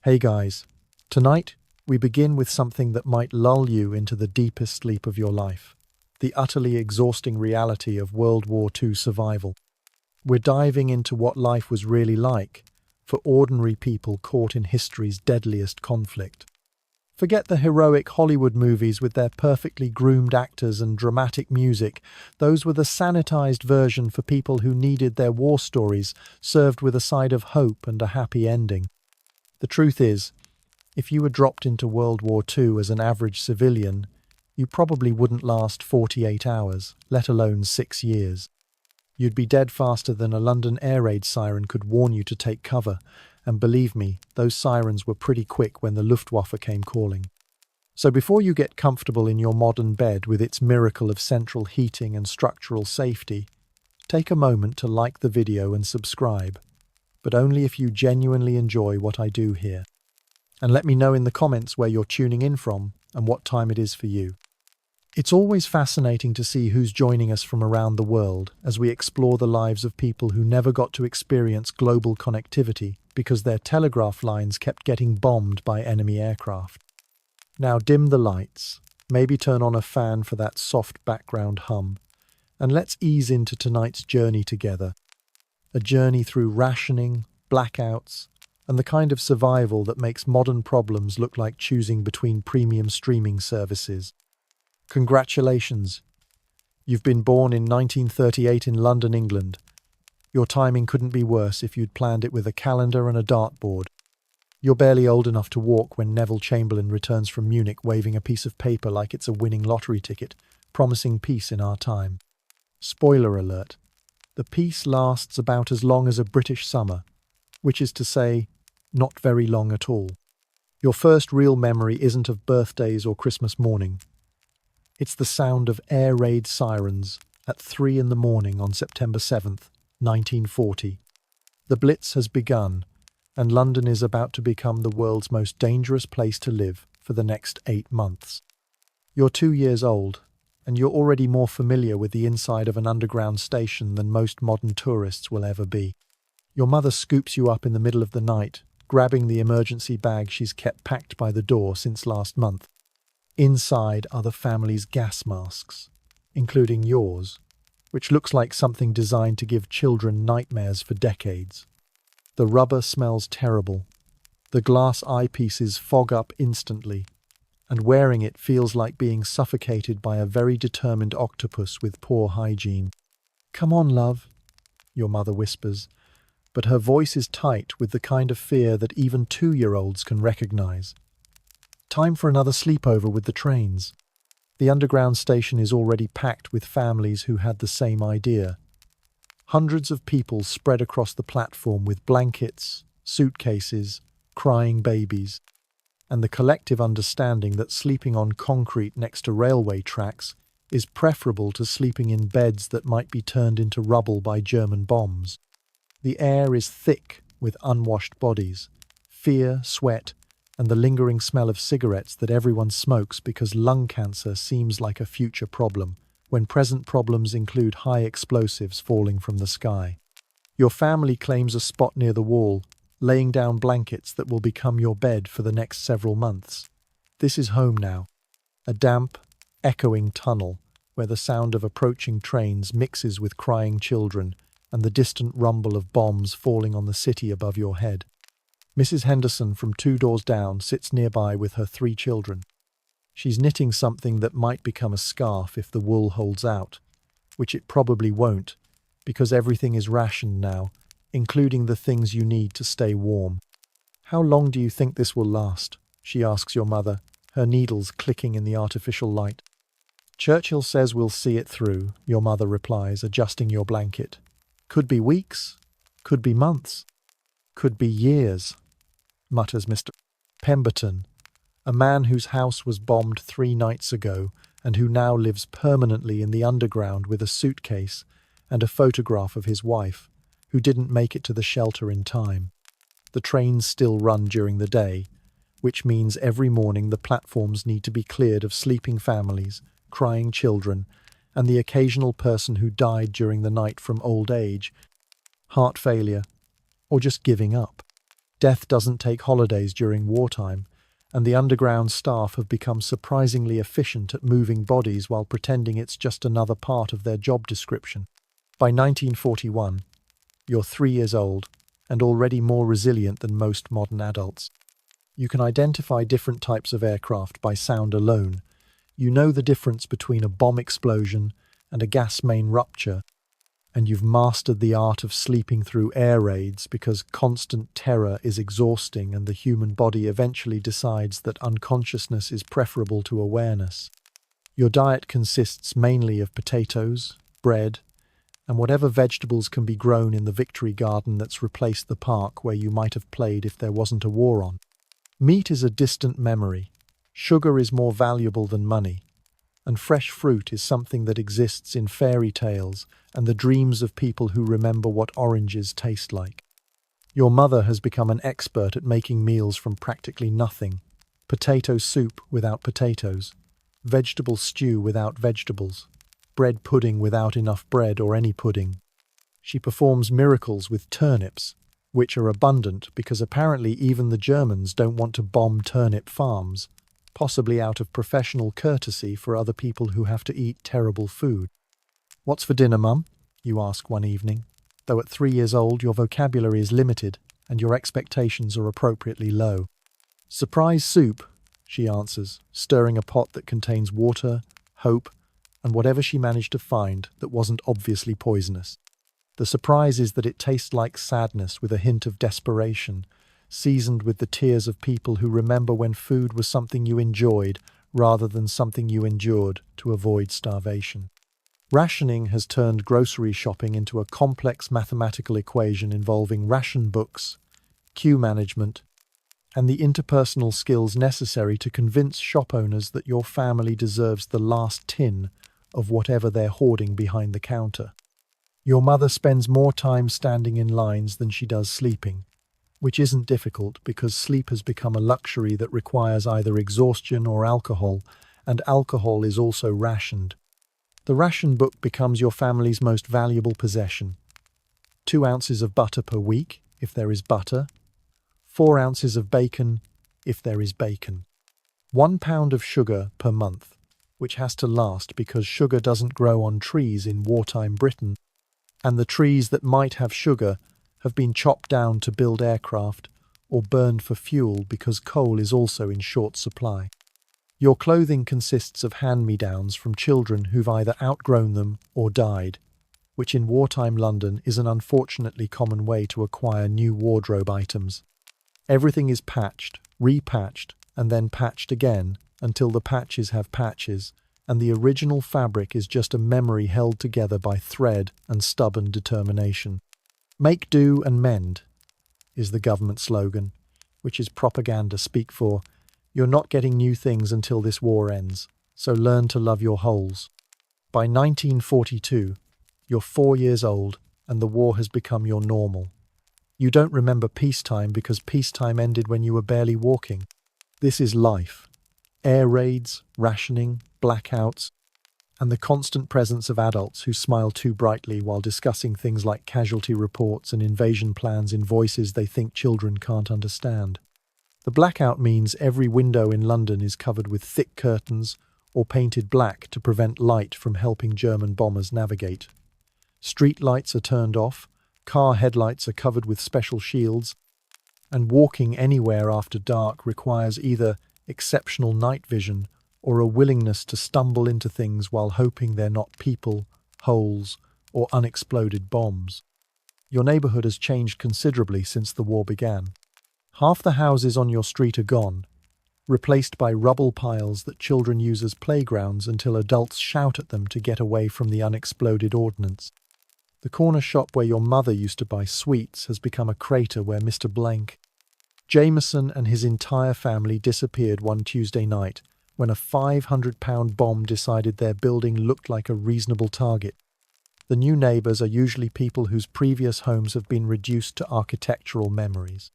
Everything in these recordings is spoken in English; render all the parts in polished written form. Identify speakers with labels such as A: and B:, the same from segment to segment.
A: Hey guys, tonight we begin with something that might lull you into the deepest sleep of your life, the utterly exhausting reality of World War II survival. We're diving into what life was really like for ordinary people caught in history's deadliest conflict. Forget the heroic Hollywood movies with their perfectly groomed actors and dramatic music. Those were the sanitized version for people who needed their war stories served with a side of hope and a happy ending. The truth is, if you were dropped into World War II as an average civilian, you probably wouldn't last 48 hours, let alone 6 years. You'd be dead faster than a London air raid siren could warn you to take cover, and believe me, those sirens were pretty quick when the Luftwaffe came calling. So before you get comfortable in your modern bed with its miracle of central heating and structural safety, take a moment to like the video and subscribe, but only if you genuinely enjoy what I do here. And let me know in the comments where you're tuning in from and what time it is for you. It's always fascinating to see who's joining us from around the world as we explore the lives of people who never got to experience global connectivity because their telegraph lines kept getting bombed by enemy aircraft. Now dim the lights, maybe turn on a fan for that soft background hum, and let's ease into tonight's journey together. A journey through rationing, blackouts, and the kind of survival that makes modern problems look like choosing between premium streaming services. Congratulations! You've been born in 1938 in London, England. Your timing couldn't be worse if you'd planned it with a calendar and a dartboard. You're barely old enough to walk when Neville Chamberlain returns from Munich waving a piece of paper like it's a winning lottery ticket, promising peace in our time. Spoiler alert. The peace lasts about as long as a British summer, which is to say, not very long at all. Your first real memory isn't of birthdays or Christmas morning. It's the sound of air raid sirens at 3 in the morning on September 7th, 1940. The Blitz has begun, and London is about to become the world's most dangerous place to live for the next 8 months. You're 2 years old, and you're already more familiar with the inside of an underground station than most modern tourists will ever be. Your mother scoops you up in the middle of the night, grabbing the emergency bag she's kept packed by the door since last month. Inside are the family's gas masks, including yours, which looks like something designed to give children nightmares for decades. The rubber smells terrible. The glass eyepieces fog up instantly, and wearing it feels like being suffocated by a very determined octopus with poor hygiene. "Come on, love," your mother whispers, but her voice is tight with the kind of fear that even 2-year-olds can recognize. Time for another sleepover with the trains. The underground station is already packed with families who had the same idea. Hundreds of people spread across the platform with blankets, suitcases, crying babies, and the collective understanding that sleeping on concrete next to railway tracks is preferable to sleeping in beds that might be turned into rubble by German bombs. The air is thick with unwashed bodies, fear, sweat, and the lingering smell of cigarettes that everyone smokes because lung cancer seems like a future problem, when present problems include high explosives falling from the sky. Your family claims a spot near the wall, laying down blankets that will become your bed for the next several months. This is home now, a damp, echoing tunnel where the sound of approaching trains mixes with crying children and the distant rumble of bombs falling on the city above your head. Mrs. Henderson from 2 doors down sits nearby with her 3 children. She's knitting something that might become a scarf if the wool holds out, which it probably won't, because everything is rationed now, including the things you need to stay warm. "How long do you think this will last?" she asks your mother, her needles clicking in the artificial light. "Churchill says we'll see it through," your mother replies, adjusting your blanket. "Could be weeks, could be months, could be years," mutters Mr. Pemberton, a man whose house was bombed 3 nights ago and who now lives permanently in the underground with a suitcase and a photograph of his wife, who didn't make it to the shelter in time. The trains still run during the day, which means every morning the platforms need to be cleared of sleeping families, crying children, and the occasional person who died during the night from old age, heart failure, or just giving up. Death doesn't take holidays during wartime, and the underground staff have become surprisingly efficient at moving bodies while pretending it's just another part of their job description. By 1941, you're 3 years old and already more resilient than most modern adults. You can identify different types of aircraft by sound alone. You know the difference between a bomb explosion and a gas main rupture, and you've mastered the art of sleeping through air raids because constant terror is exhausting and the human body eventually decides that unconsciousness is preferable to awareness. Your diet consists mainly of potatoes, bread, and whatever vegetables can be grown in the Victory Garden that's replaced the park where you might have played if there wasn't a war on. Meat is a distant memory. Sugar is more valuable than money. And fresh fruit is something that exists in fairy tales and the dreams of people who remember what oranges taste like. Your mother has become an expert at making meals from practically nothing. Potato soup without potatoes, vegetable stew without vegetables, bread pudding without enough bread or any pudding. She performs miracles with turnips, which are abundant because apparently even the Germans don't want to bomb turnip farms, possibly out of professional courtesy for other people who have to eat terrible food. "What's for dinner, Mum?" you ask one evening, though at 3 years old your vocabulary is limited and your expectations are appropriately low. "Surprise soup," she answers, stirring a pot that contains water, hope, and whatever she managed to find that wasn't obviously poisonous. The surprise is that it tastes like sadness with a hint of desperation, seasoned with the tears of people who remember when food was something you enjoyed rather than something you endured to avoid starvation. Rationing has turned grocery shopping into a complex mathematical equation involving ration books, queue management, and the interpersonal skills necessary to convince shop owners that your family deserves the last tin of whatever they're hoarding behind the counter. Your mother spends more time standing in lines than she does sleeping, which isn't difficult because sleep has become a luxury that requires either exhaustion or alcohol, and alcohol is also rationed. The ration book becomes your family's most valuable possession. 2 ounces of butter per week, if there is butter. 4 ounces of bacon, if there is bacon. 1 pound of sugar per month, which has to last because sugar doesn't grow on trees in wartime Britain, and the trees that might have sugar have been chopped down to build aircraft or burned for fuel because coal is also in short supply. Your clothing consists of hand-me-downs from children who've either outgrown them or died, which in wartime London is an unfortunately common way to acquire new wardrobe items. Everything is patched, repatched, and then patched again until the patches have patches, and the original fabric is just a memory held together by thread and stubborn determination. "Make do and mend" is the government slogan, which is propaganda speak for, "You're not getting new things until this war ends, so learn to love your holes." By 1942, you're 4 years old and the war has become your normal. You don't remember peacetime because peacetime ended when you were barely walking. This is life. Air raids, rationing, blackouts, and the constant presence of adults who smile too brightly while discussing things like casualty reports and invasion plans in voices they think children can't understand. The blackout means every window in London is covered with thick curtains or painted black to prevent light from helping German bombers navigate. Street lights are turned off, car headlights are covered with special shields, and walking anywhere after dark requires either exceptional night vision or a willingness to stumble into things while hoping they're not people, holes, or unexploded bombs. Your neighborhood has changed considerably since the war began. Half the houses on your street are gone, replaced by rubble piles that children use as playgrounds until adults shout at them to get away from the unexploded ordnance. The corner shop where your mother used to buy sweets has become a crater where Mr. Blank Jameson and his entire family disappeared one Tuesday night when a 500-pound bomb decided their building looked like a reasonable target. The new neighbours are usually people whose previous homes have been reduced to architectural memories.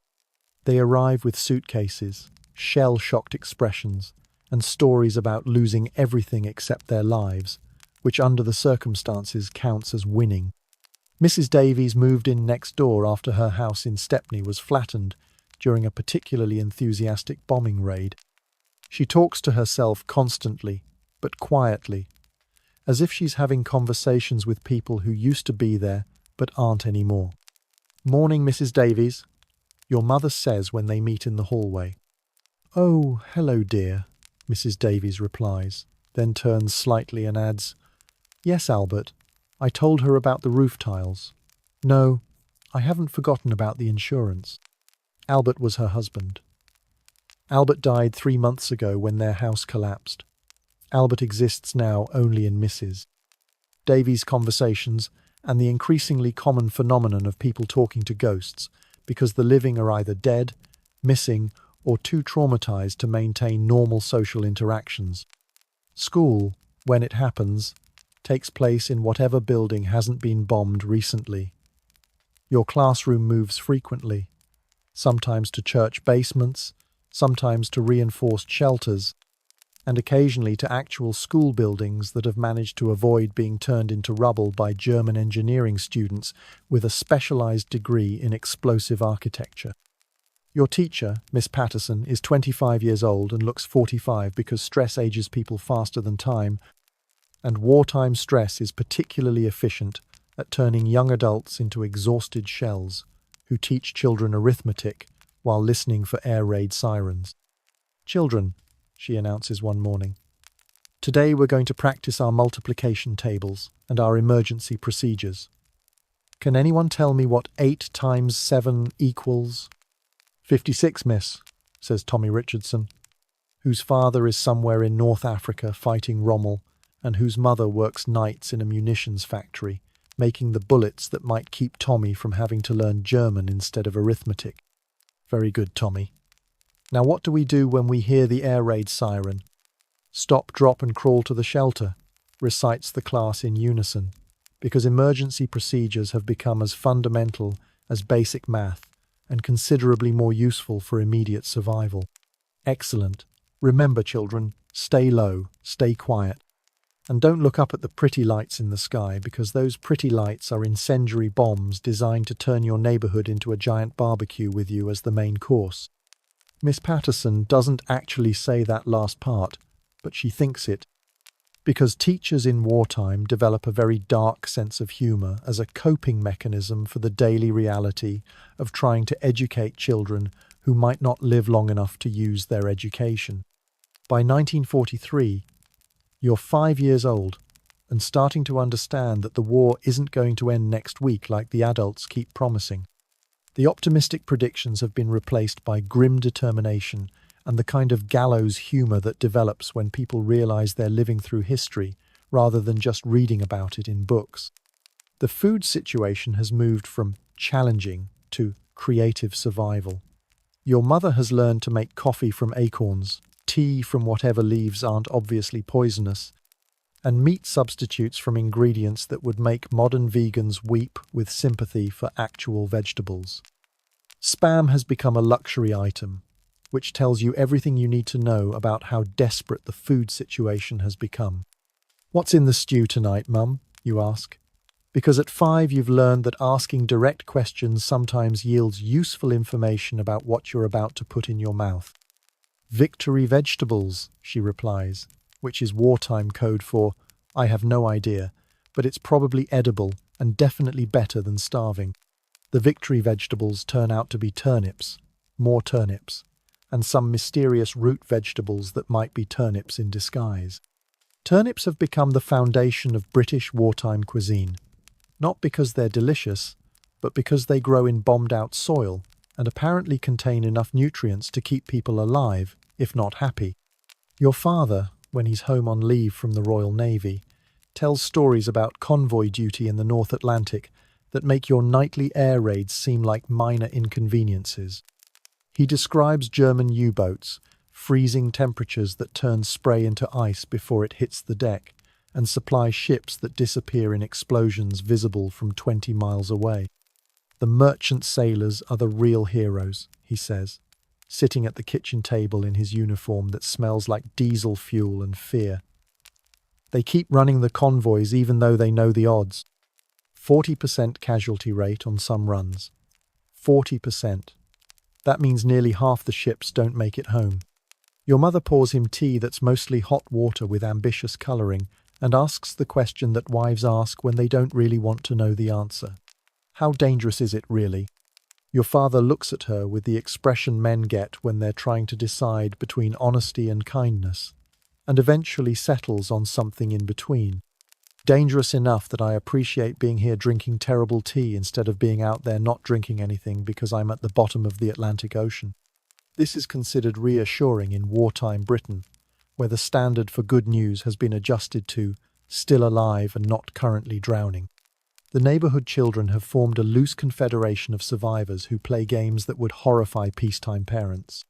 A: They arrive with suitcases, shell-shocked expressions, and stories about losing everything except their lives, which under the circumstances counts as winning. Mrs. Davies moved in next door after her house in Stepney was flattened during a particularly enthusiastic bombing raid. She talks to herself constantly, but quietly, as if she's having conversations with people who used to be there but aren't anymore. "Morning, Mrs. Davies," your mother says when they meet in the hallway. "Oh, hello, dear," Mrs. Davies replies, then turns slightly and adds, "Yes, Albert, I told her about the roof tiles. No, I haven't forgotten about the insurance." Albert was her husband. Albert died 3 months ago when their house collapsed. Albert exists now only in Mrs. Davies' conversations and the increasingly common phenomenon of people talking to ghosts because the living are either dead, missing, or too traumatized to maintain normal social interactions. School, when it happens, takes place in whatever building hasn't been bombed recently. Your classroom moves frequently, sometimes to church basements, sometimes to reinforced shelters, and occasionally to actual school buildings that have managed to avoid being turned into rubble by German engineering students with a specialized degree in explosive architecture. Your teacher, Miss Patterson, is 25 years old and looks 45 because stress ages people faster than time, and wartime stress is particularly efficient at turning young adults into exhausted shells who teach children arithmetic while listening for air raid sirens. "Children," she announces one morning, "today we're going to practice our multiplication tables and our emergency procedures. Can anyone tell me what 8 times 7 equals?" "56, miss," says Tommy Richardson, whose father is somewhere in North Africa fighting Rommel and whose mother works nights in a munitions factory, making the bullets that might keep Tommy from having to learn German instead of arithmetic. "Very good, Tommy. Now what do we do when we hear the air raid siren?" "Stop, drop and crawl to the shelter," recites the class in unison, because emergency procedures have become as fundamental as basic math and considerably more useful for immediate survival. "Excellent. Remember, children, stay low, stay quiet. And don't look up at the pretty lights in the sky, because those pretty lights are incendiary bombs designed to turn your neighborhood into a giant barbecue with you as the main course." Miss Patterson doesn't actually say that last part, but she thinks it, because teachers in wartime develop a very dark sense of humor as a coping mechanism for the daily reality of trying to educate children who might not live long enough to use their education. By 1943, you're 5 years old and starting to understand that the war isn't going to end next week like the adults keep promising. The optimistic predictions have been replaced by grim determination and the kind of gallows humor that develops when people realize they're living through history rather than just reading about it in books. The food situation has moved from challenging to creative survival. Your mother has learned to make coffee from acorns, tea from whatever leaves aren't obviously poisonous, and meat substitutes from ingredients that would make modern vegans weep with sympathy for actual vegetables. Spam has become a luxury item, which tells you everything you need to know about how desperate the food situation has become. "What's in the stew tonight, Mum?" you ask. Because at 5 you've learned that asking direct questions sometimes yields useful information about what you're about to put in your mouth. "Victory vegetables," she replies, which is wartime code for, "I have no idea, but it's probably edible and definitely better than starving." The victory vegetables turn out to be turnips, more turnips, and some mysterious root vegetables that might be turnips in disguise. Turnips have become the foundation of British wartime cuisine, not because they're delicious, but because they grow in bombed-out soil and apparently contain enough nutrients to keep people alive, if not happy. Your father, when he's home on leave from the Royal Navy, tells stories about convoy duty in the North Atlantic that make your nightly air raids seem like minor inconveniences. He describes German U-boats, freezing temperatures that turn spray into ice before it hits the deck, and supply ships that disappear in explosions visible from 20 miles away. "The merchant sailors are the real heroes," he says, sitting at the kitchen table in his uniform that smells like diesel fuel and fear. "They keep running the convoys even though they know the odds. 40% casualty rate on some runs. 40%. That means nearly half the ships don't make it home. Your mother pours him tea that's mostly hot water with ambitious colouring and asks the question that wives ask when they don't really want to know the answer. How dangerous is it, really? Your father looks at her with the expression men get when they're trying to decide between honesty and kindness, and eventually settles on something in between. Dangerous enough that I appreciate being here drinking terrible tea instead of being out there not drinking anything because I'm at the bottom of the Atlantic Ocean. This is considered reassuring in wartime Britain, where the standard for good news has been adjusted to still alive and not currently drowning. The neighbourhood children have formed a loose confederation of survivors who play games that would horrify peacetime parents.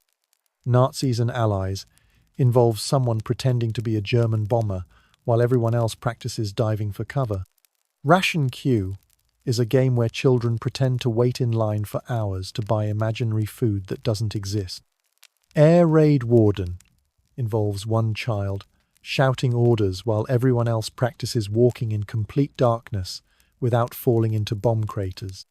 A: Nazis and Allies involves someone pretending to be a German bomber while everyone else practices diving for cover. Ration Q is a game where children pretend to wait in line for hours to buy imaginary food that doesn't exist. Air Raid Warden involves one child shouting orders while everyone else practices walking in complete darkness without falling into bomb craters.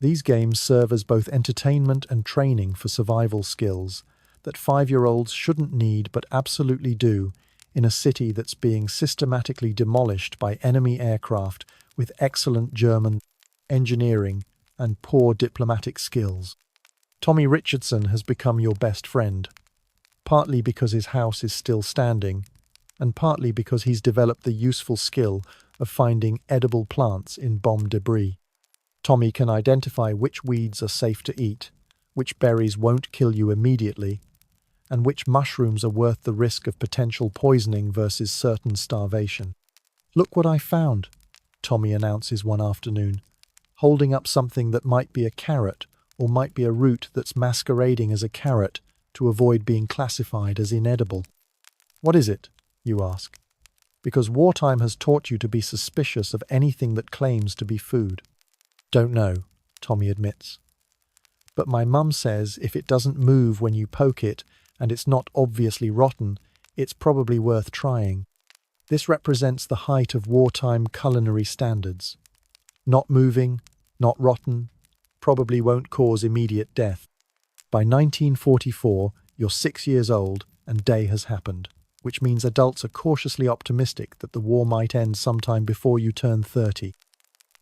A: These games serve as both entertainment and training for survival skills that 5-year-olds shouldn't need but absolutely do in a city that's being systematically demolished by enemy aircraft with excellent German engineering and poor diplomatic skills. Tommy Richardson has become your best friend, partly because his house is still standing, and partly because he's developed the useful skill of finding edible plants in bomb debris. Tommy can identify which weeds are safe to eat, which berries won't kill you immediately, and which mushrooms are worth the risk of potential poisoning versus certain starvation. "Look what I found," Tommy announces one afternoon, holding up something that might be a carrot or might be a root that's masquerading as a carrot to avoid being classified as inedible. "What is it?" you ask. Because wartime has taught you to be suspicious of anything that claims to be food. "Don't know," Tommy admits. "But my mum says if it doesn't move when you poke it and it's not obviously rotten, it's probably worth trying." This represents the height of wartime culinary standards. Not moving, not rotten, probably won't cause immediate death. By 1944, you're 6 years old and day has happened, which means adults are cautiously optimistic that the war might end sometime before you turn 30.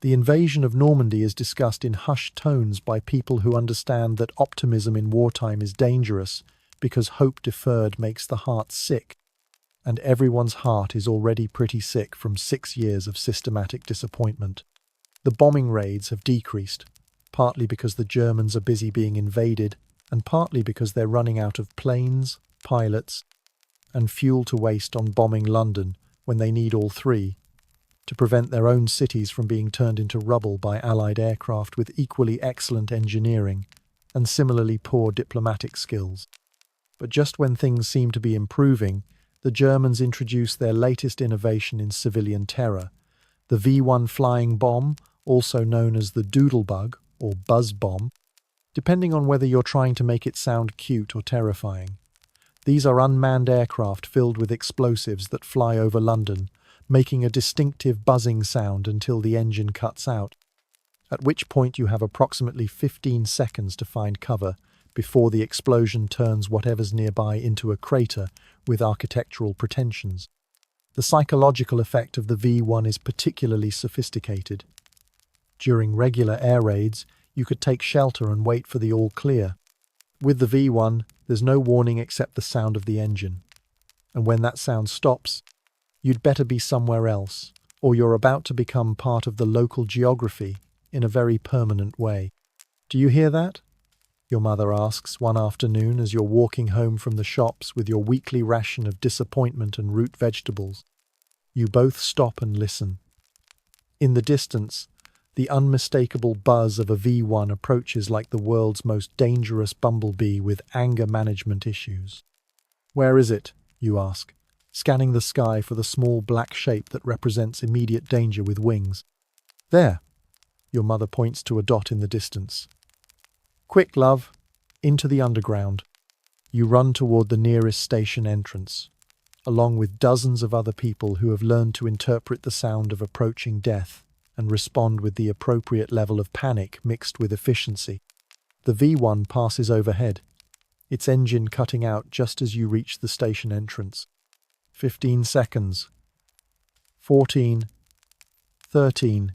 A: The invasion of Normandy is discussed in hushed tones by people who understand that optimism in wartime is dangerous because hope deferred makes the heart sick, and everyone's heart is already pretty sick from 6 years of systematic disappointment. The bombing raids have decreased, partly because the Germans are busy being invaded, and partly because they're running out of planes, pilots, and fuel to waste on bombing London when they need all three, to prevent their own cities from being turned into rubble by Allied aircraft with equally excellent engineering and similarly poor diplomatic skills. But just when things seem to be improving, the Germans introduce their latest innovation in civilian terror, the V1 flying bomb, also known as the doodlebug or buzz bomb, depending on whether you're trying to make it sound cute or terrifying. These are unmanned aircraft filled with explosives that fly over London, making a distinctive buzzing sound until the engine cuts out, at which point you have approximately 15 seconds to find cover before the explosion turns whatever's nearby into a crater with architectural pretensions. The psychological effect of the V1 is particularly sophisticated. During regular air raids, you could take shelter and wait for the all clear. With the V1, there's no warning except the sound of the engine. And when that sound stops, you'd better be somewhere else, or you're about to become part of the local geography in a very permanent way. "Do you hear that?" your mother asks one afternoon as you're walking home from the shops with your weekly ration of disappointment and root vegetables. You both stop and listen. In the distance, the unmistakable buzz of a V1 approaches like the world's most dangerous bumblebee with anger management issues. "Where is it?" you ask, scanning the sky for the small black shape that represents immediate danger with wings. "There," your mother points to a dot in the distance. "Quick, love, into the underground." You run toward the nearest station entrance, along with dozens of other people who have learned to interpret the sound of approaching death and respond with the appropriate level of panic mixed with efficiency. The V1 passes overhead, its engine cutting out just as you reach the station entrance. 15 seconds. 14. 13.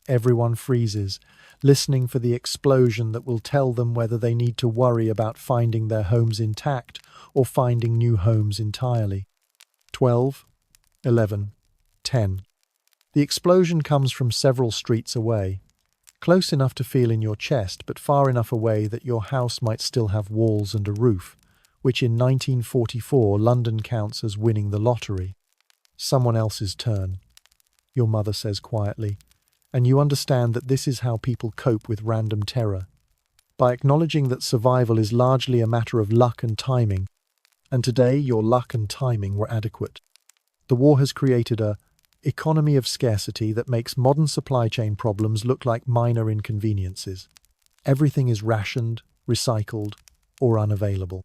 A: Everyone freezes, listening for the explosion that will tell them whether they need to worry about finding their homes intact or finding new homes entirely. 12. 11. 10. The explosion comes from several streets away, close enough to feel in your chest, but far enough away that your house might still have walls and a roof, which in 1944 London counts as winning the lottery. Someone else's turn, your mother says quietly, and you understand that this is how people cope with random terror, by acknowledging that survival is largely a matter of luck and timing, and today your luck and timing were adequate. The war has created a economy of scarcity that makes modern supply chain problems look like minor inconveniences. Everything is rationed, recycled, or unavailable.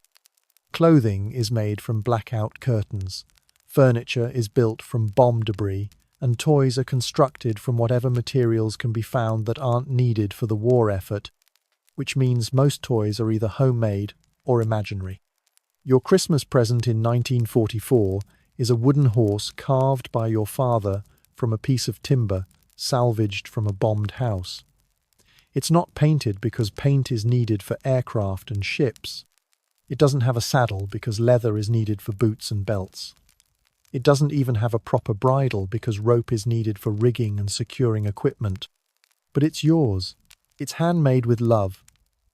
A: Clothing is made from blackout curtains, furniture is built from bomb debris, and toys are constructed from whatever materials can be found that aren't needed for the war effort, which means most toys are either homemade or imaginary. Your Christmas present in 1944 is a wooden horse carved by your father from a piece of timber salvaged from a bombed house. It's not painted because paint is needed for aircraft and ships. It doesn't have a saddle because leather is needed for boots and belts. It doesn't even have a proper bridle because rope is needed for rigging and securing equipment. But it's yours. It's handmade with love,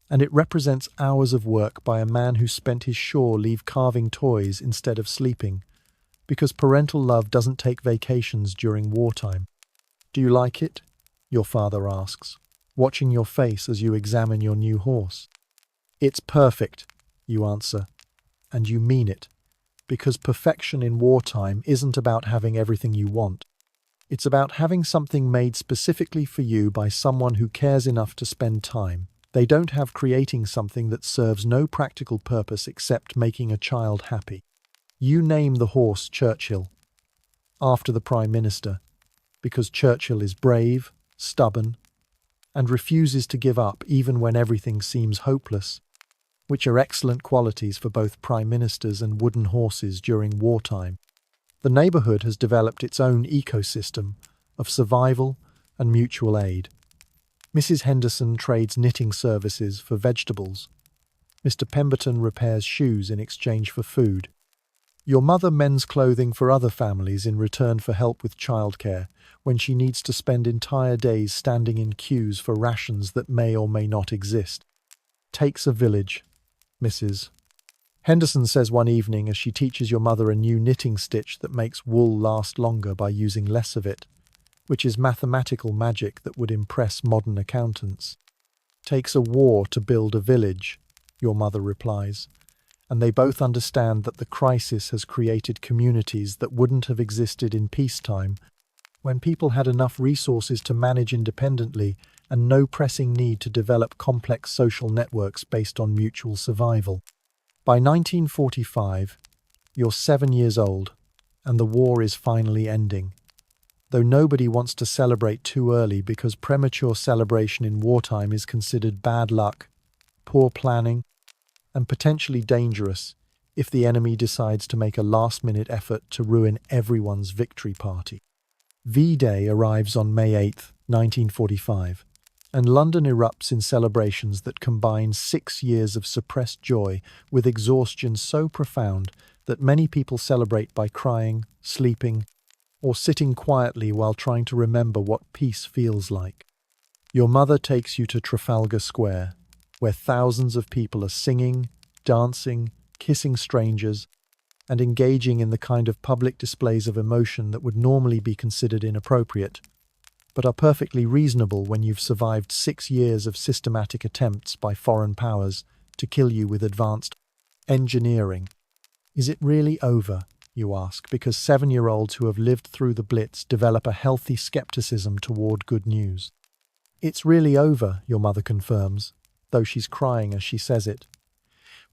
A: and it represents hours of work by a man who spent his shore leave carving toys instead of sleeping, because parental love doesn't take vacations during wartime. Do you like it? Your father asks, watching your face as you examine your new horse. It's perfect, you answer, and you mean it, because perfection in wartime isn't about having everything you want. It's about having something made specifically for you by someone who cares enough to spend time. They don't have creating something that serves no practical purpose except making a child happy. You name the horse Churchill, after the Prime Minister, because Churchill is brave, stubborn, and refuses to give up even when everything seems hopeless, which are excellent qualities for both prime ministers and wooden horses during wartime. The neighbourhood has developed its own ecosystem of survival and mutual aid. Mrs. Henderson trades knitting services for vegetables. Mr. Pemberton repairs shoes in exchange for food. Your mother mends clothing for other families in return for help with childcare when she needs to spend entire days standing in queues for rations that may or may not exist. Takes a village, Mrs. Henderson says one evening as she teaches your mother a new knitting stitch that makes wool last longer by using less of it, which is mathematical magic that would impress modern accountants. Takes a war to build a village, your mother replies, and they both understand that the crisis has created communities that wouldn't have existed in peacetime, when people had enough resources to manage independently and no pressing need to develop complex social networks based on mutual survival. By 1945, you're 7 years old, and the war is finally ending. Though nobody wants to celebrate too early because premature celebration in wartime is considered bad luck, poor planning, and potentially dangerous if the enemy decides to make a last-minute effort to ruin everyone's victory party. V-Day arrives on May 8, 1945, and London erupts in celebrations that combine 6 years of suppressed joy with exhaustion so profound that many people celebrate by crying, sleeping, or sitting quietly while trying to remember what peace feels like. Your mother takes you to Trafalgar Square, where thousands of people are singing, dancing, kissing strangers, and engaging in the kind of public displays of emotion that would normally be considered inappropriate, but are perfectly reasonable when you've survived 6 years of systematic attempts by foreign powers to kill you with advanced engineering. Is it really over, you ask, because 7-year-olds who have lived through the Blitz develop a healthy skepticism toward good news. It's really over, your mother confirms, though she's crying as she says it,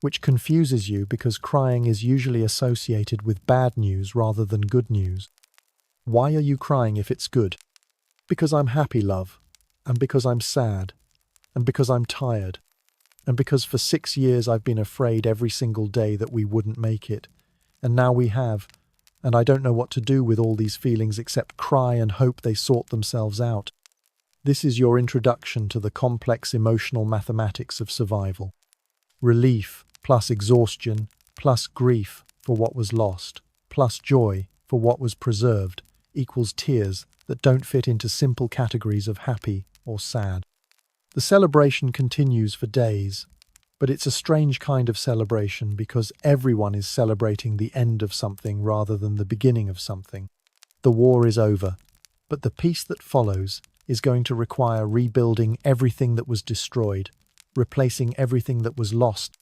A: which confuses you because crying is usually associated with bad news rather than good news. Why are you crying if it's good? Because I'm happy, love, and because I'm sad, and because I'm tired. And because for 6 years I've been afraid every single day that we wouldn't make it. And now we have. And I don't know what to do with all these feelings except cry and hope they sort themselves out. This is your introduction to the complex emotional mathematics of survival. Relief plus exhaustion plus grief for what was lost plus joy for what was preserved equals tears that don't fit into simple categories of happy or sad. The celebration continues for days, but it's a strange kind of celebration because everyone is celebrating the end of something rather than the beginning of something. The war is over, but the peace that follows is going to require rebuilding everything that was destroyed, replacing everything that was lost,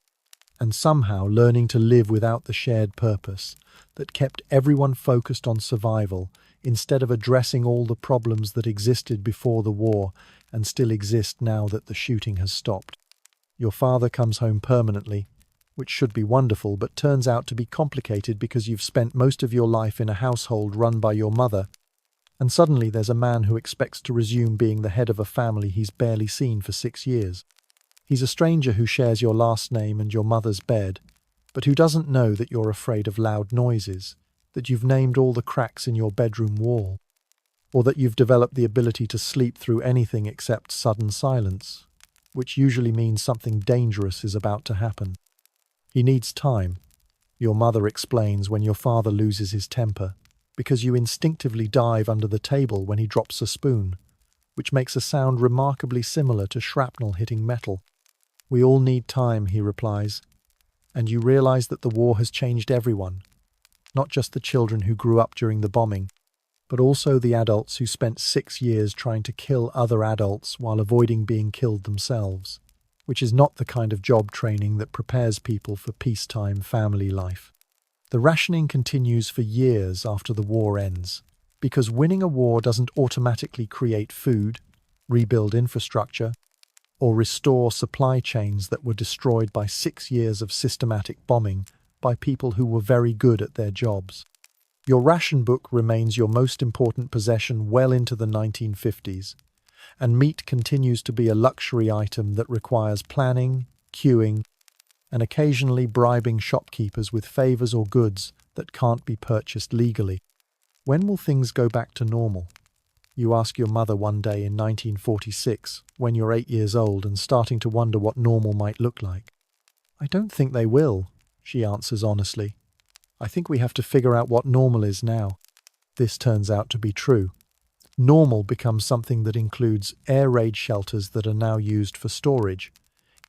A: and somehow learning to live without the shared purpose that kept everyone focused on survival instead of addressing all the problems that existed before the war and still exist now that the shooting has stopped. Your father comes home permanently, which should be wonderful but turns out to be complicated because you've spent most of your life in a household run by your mother, and suddenly there's a man who expects to resume being the head of a family he's barely seen for 6 years. He's a stranger who shares your last name and your mother's bed, but who doesn't know that you're afraid of loud noises, that you've named all the cracks in your bedroom wall, or that you've developed the ability to sleep through anything except sudden silence, which usually means something dangerous is about to happen. He needs time, your mother explains when your father loses his temper, because you instinctively dive under the table when he drops a spoon, which makes a sound remarkably similar to shrapnel hitting metal. We all need time, he replies, and you realize that the war has changed everyone, not just the children who grew up during the bombing, but also the adults who spent 6 years trying to kill other adults while avoiding being killed themselves, which is not the kind of job training that prepares people for peacetime family life. The rationing continues for years after the war ends, because winning a war doesn't automatically create food, rebuild infrastructure, or restore supply chains that were destroyed by 6 years of systematic bombing by people who were very good at their jobs. Your ration book remains your most important possession well into the 1950s, and meat continues to be a luxury item that requires planning, queuing, and occasionally bribing shopkeepers with favors or goods that can't be purchased legally. When will things go back to normal? You ask your mother one day in 1946, when you're 8 years old and starting to wonder what normal might look like. I don't think they will, she answers honestly. I think we have to figure out what normal is now. This turns out to be true. Normal becomes something that includes air raid shelters that are now used for storage,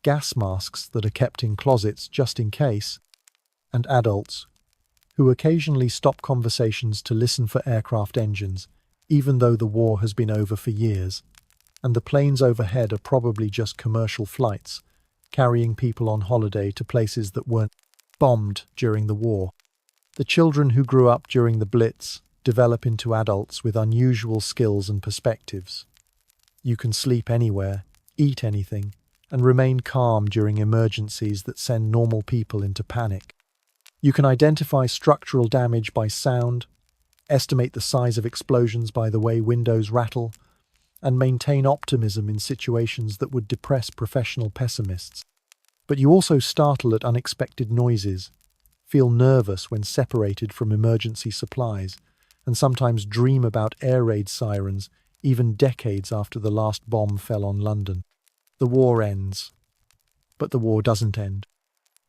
A: gas masks that are kept in closets just in case, and adults who occasionally stop conversations to listen for aircraft engines, even though the war has been over for years, and the planes overhead are probably just commercial flights, carrying people on holiday to places that weren't bombed during the war. The children who grew up during the Blitz develop into adults with unusual skills and perspectives. You can sleep anywhere, eat anything, and remain calm during emergencies that send normal people into panic. You can identify structural damage by sound, estimate the size of explosions by the way windows rattle, and maintain optimism in situations that would depress professional pessimists. But you also startle at unexpected noises, feel nervous when separated from emergency supplies, and sometimes dream about air raid sirens even decades after the last bomb fell on London. The war ends, but the war doesn't end.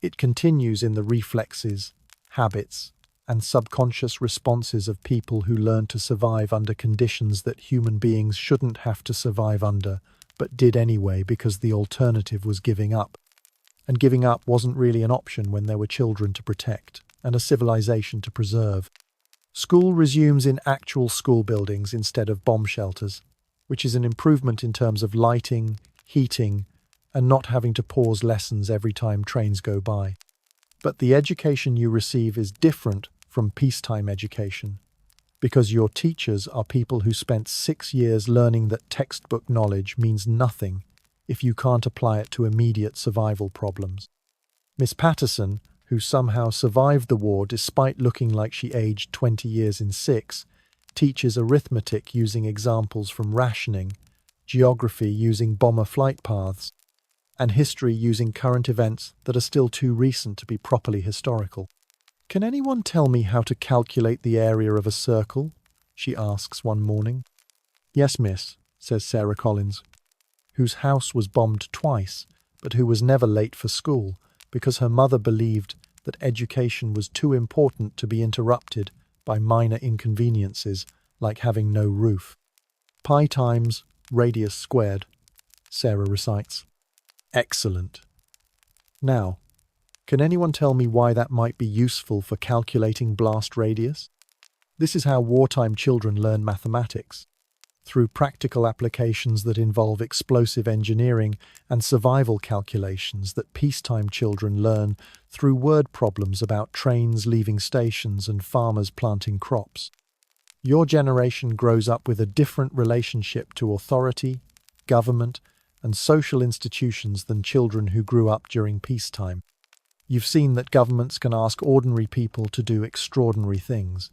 A: It continues in the reflexes, habits, and subconscious responses of people who learn to survive under conditions that human beings shouldn't have to survive under, but did anyway because the alternative was giving up. And giving up wasn't really an option when there were children to protect and a civilization to preserve. School resumes in actual school buildings instead of bomb shelters, which is an improvement in terms of lighting, heating, and not having to pause lessons every time trains go by. But the education you receive is different from peacetime education, because your teachers are people who spent 6 years learning that textbook knowledge means nothing if you can't apply it to immediate survival problems. Miss Patterson, who somehow survived the war despite looking like she aged 20 years in 6, teaches arithmetic using examples from rationing, geography using bomber flight paths, and history using current events that are still too recent to be properly historical. "Can anyone tell me how to calculate the area of a circle?" she asks one morning. "Yes, miss," says Sarah Collins, whose house was bombed twice, but who was never late for school because her mother believed that education was too important to be interrupted by minor inconveniences like having no roof. "Pi times radius squared," Sarah recites. "Excellent. Now, can anyone tell me why that might be useful for calculating blast radius?" This is how wartime children learn mathematics, through practical applications that involve explosive engineering and survival calculations that peacetime children learn through word problems about trains leaving stations and farmers planting crops. Your generation grows up with a different relationship to authority, government, and social institutions than children who grew up during peacetime. You've seen that governments can ask ordinary people to do extraordinary things.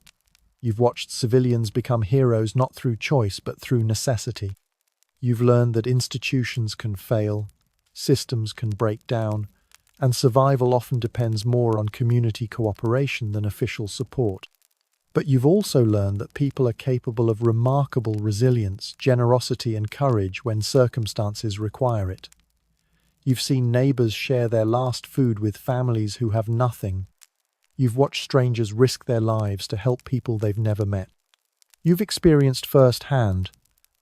A: You've watched civilians become heroes not through choice but through necessity. You've learned that institutions can fail, systems can break down, and survival often depends more on community cooperation than official support. But you've also learned that people are capable of remarkable resilience, generosity, and courage when circumstances require it. You've seen neighbors share their last food with families who have nothing. You've watched strangers risk their lives to help people they've never met. You've experienced firsthand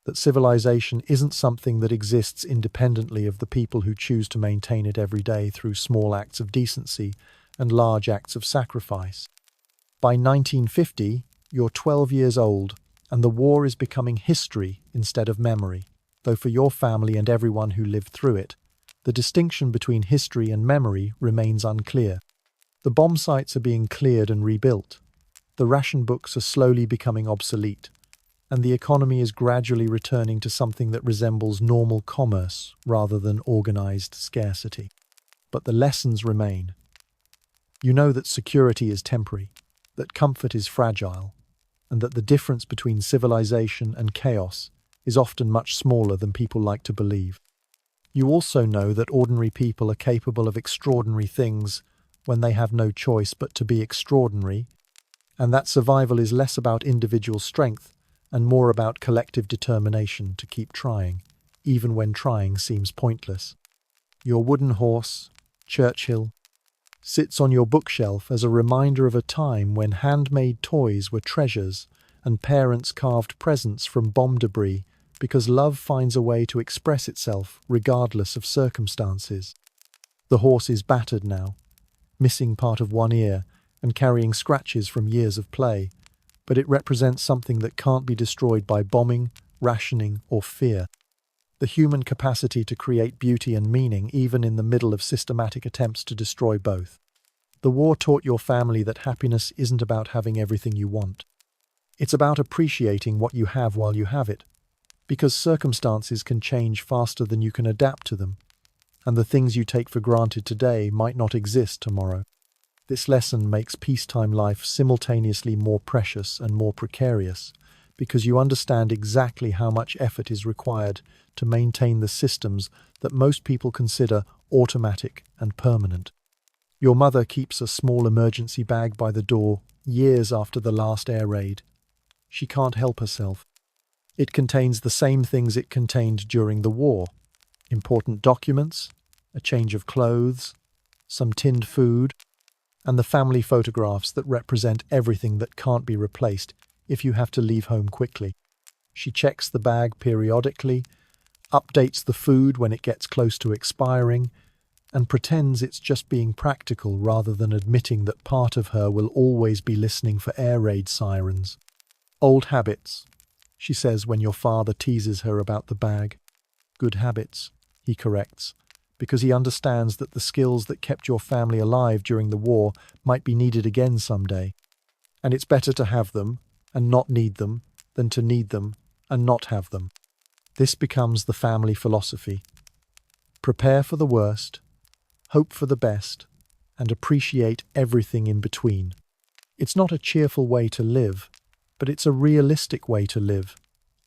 A: that civilization isn't something that exists independently of the people who choose to maintain it every day through small acts of decency and large acts of sacrifice. By 1950, you're 12 years old, and the war is becoming history instead of memory, though for your family and everyone who lived through it, the distinction between history and memory remains unclear. The bomb sites are being cleared and rebuilt. The ration books are slowly becoming obsolete, and the economy is gradually returning to something that resembles normal commerce rather than organized scarcity. But the lessons remain. You know that security is temporary, that comfort is fragile, and that the difference between civilization and chaos is often much smaller than people like to believe. You also know that ordinary people are capable of extraordinary things when they have no choice but to be extraordinary, and that survival is less about individual strength and more about collective determination to keep trying, even when trying seems pointless. Your wooden horse, Churchill, sits on your bookshelf as a reminder of a time when handmade toys were treasures and parents carved presents from bomb debris because love finds a way to express itself regardless of circumstances. The horse is battered now, missing part of one ear and carrying scratches from years of play, but it represents something that can't be destroyed by bombing, rationing, or fear. The human capacity to create beauty and meaning even in the middle of systematic attempts to destroy both. The war taught your family that happiness isn't about having everything you want. It's about appreciating what you have while you have it, because circumstances can change faster than you can adapt to them, and the things you take for granted today might not exist tomorrow. This lesson makes peacetime life simultaneously more precious and more precarious, because you understand exactly how much effort is required to maintain the systems that most people consider automatic and permanent. Your mother keeps a small emergency bag by the door years after the last air raid. She can't help herself. It contains the same things it contained during the war: important documents, a change of clothes, some tinned food, and the family photographs that represent everything that can't be replaced if you have to leave home quickly. She checks the bag periodically, updates the food when it gets close to expiring, and pretends it's just being practical rather than admitting that part of her will always be listening for air raid sirens. "Old habits," she says when your father teases her about the bag. "Good habits," he corrects, because he understands that the skills that kept your family alive during the war might be needed again someday. And it's better to have them and not need them than to need them and not have them. This becomes the family philosophy. Prepare for the worst, hope for the best, and appreciate everything in between. It's not a cheerful way to live, but it's a realistic way to live.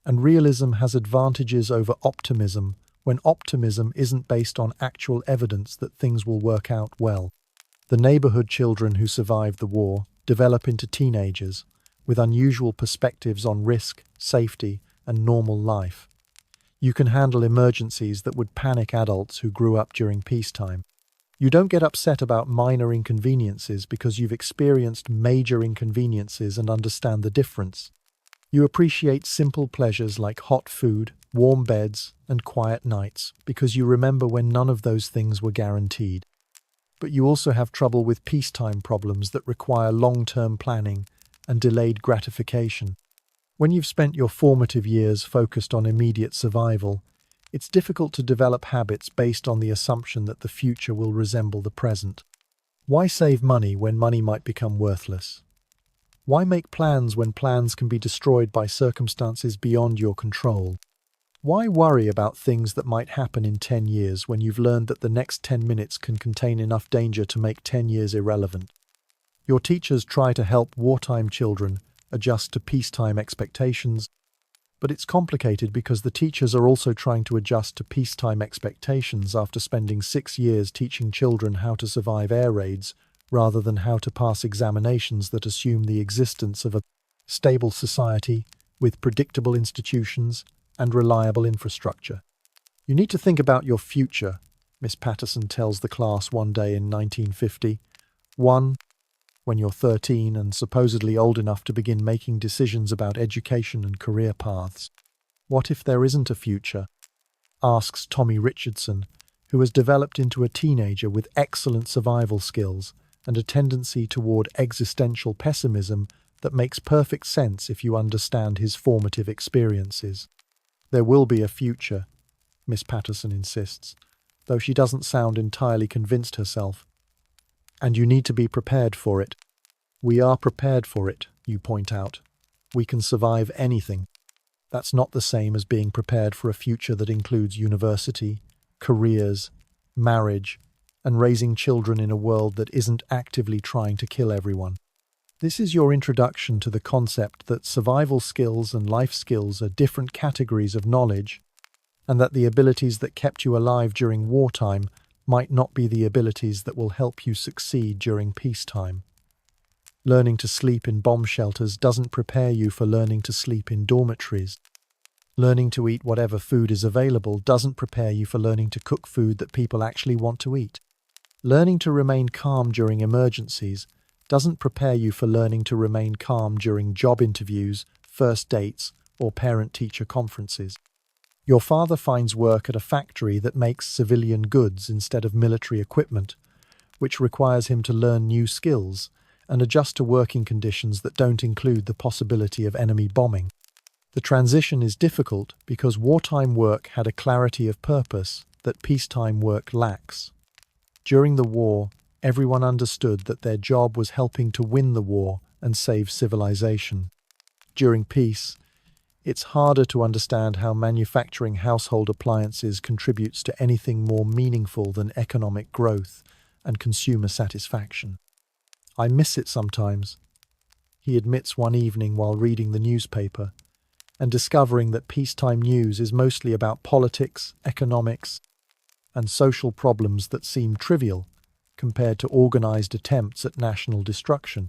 A: And realism has advantages over optimism when optimism isn't based on actual evidence that things will work out well. The neighborhood children who survived the war develop into teenagers with unusual perspectives on risk, safety, and normal life. You can handle emergencies that would panic adults who grew up during peacetime. You don't get upset about minor inconveniences because you've experienced major inconveniences and understand the difference. You appreciate simple pleasures like hot food, warm beds, and quiet nights because you remember when none of those things were guaranteed. But you also have trouble with peacetime problems that require long-term planning and delayed gratification. When you've spent your formative years focused on immediate survival, it's difficult to develop habits based on the assumption that the future will resemble the present. Why save money when money might become worthless? Why make plans when plans can be destroyed by circumstances beyond your control? Why worry about things that might happen in 10 years when you've learned that the next 10 minutes can contain enough danger to make 10 years irrelevant? Your teachers try to help wartime children adjust to peacetime expectations, but it's complicated because the teachers are also trying to adjust to peacetime expectations after spending 6 years teaching children how to survive air raids rather than how to pass examinations that assume the existence of a stable society with predictable institutions and reliable infrastructure. You need to think about your future, Miss Patterson tells the class one day in 1950. When you're 13 and supposedly old enough to begin making decisions about education and career paths. What if there isn't a future? Asks Tommy Richardson, who has developed into a teenager with excellent survival skills and a tendency toward existential pessimism that makes perfect sense if you understand his formative experiences. There will be a future, Miss Patterson insists, though she doesn't sound entirely convinced herself. And you need to be prepared for it. We are prepared for it, you point out. We can survive anything. That's not the same as being prepared for a future that includes university, careers, marriage, and raising children in a world that isn't actively trying to kill everyone. This is your introduction to the concept that survival skills and life skills are different categories of knowledge, and that the abilities that kept you alive during wartime might not be the abilities that will help you succeed during peacetime. Learning to sleep in bomb shelters doesn't prepare you for learning to sleep in dormitories. Learning to eat whatever food is available doesn't prepare you for learning to cook food that people actually want to eat. Learning to remain calm during emergencies doesn't prepare you for learning to remain calm during job interviews, first dates, or parent-teacher conferences. Your father finds work at a factory that makes civilian goods instead of military equipment, which requires him to learn new skills and adjust to working conditions that don't include the possibility of enemy bombing. The transition is difficult because wartime work had a clarity of purpose that peacetime work lacks. During the war, everyone understood that their job was helping to win the war and save civilization. During peace, it's harder to understand how manufacturing household appliances contributes to anything more meaningful than economic growth and consumer satisfaction. I miss it sometimes, he admits one evening while reading the newspaper and discovering that peacetime news is mostly about politics, economics, and social problems that seem trivial compared to organized attempts at national destruction.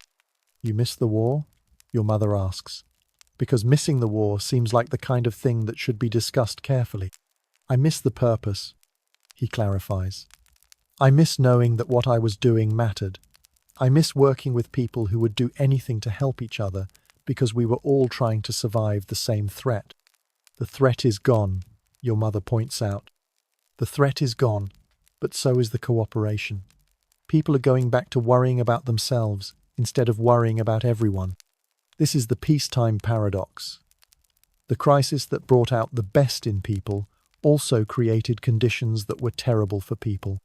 A: You miss the war? Your mother asks, because missing the war seems like the kind of thing that should be discussed carefully. I miss the purpose, he clarifies. I miss knowing that what I was doing mattered. I miss working with people who would do anything to help each other because we were all trying to survive the same threat. The threat is gone, your mother points out. The threat is gone, but so is the cooperation. People are going back to worrying about themselves instead of worrying about everyone. This is the peacetime paradox. The crisis that brought out the best in people also created conditions that were terrible for people.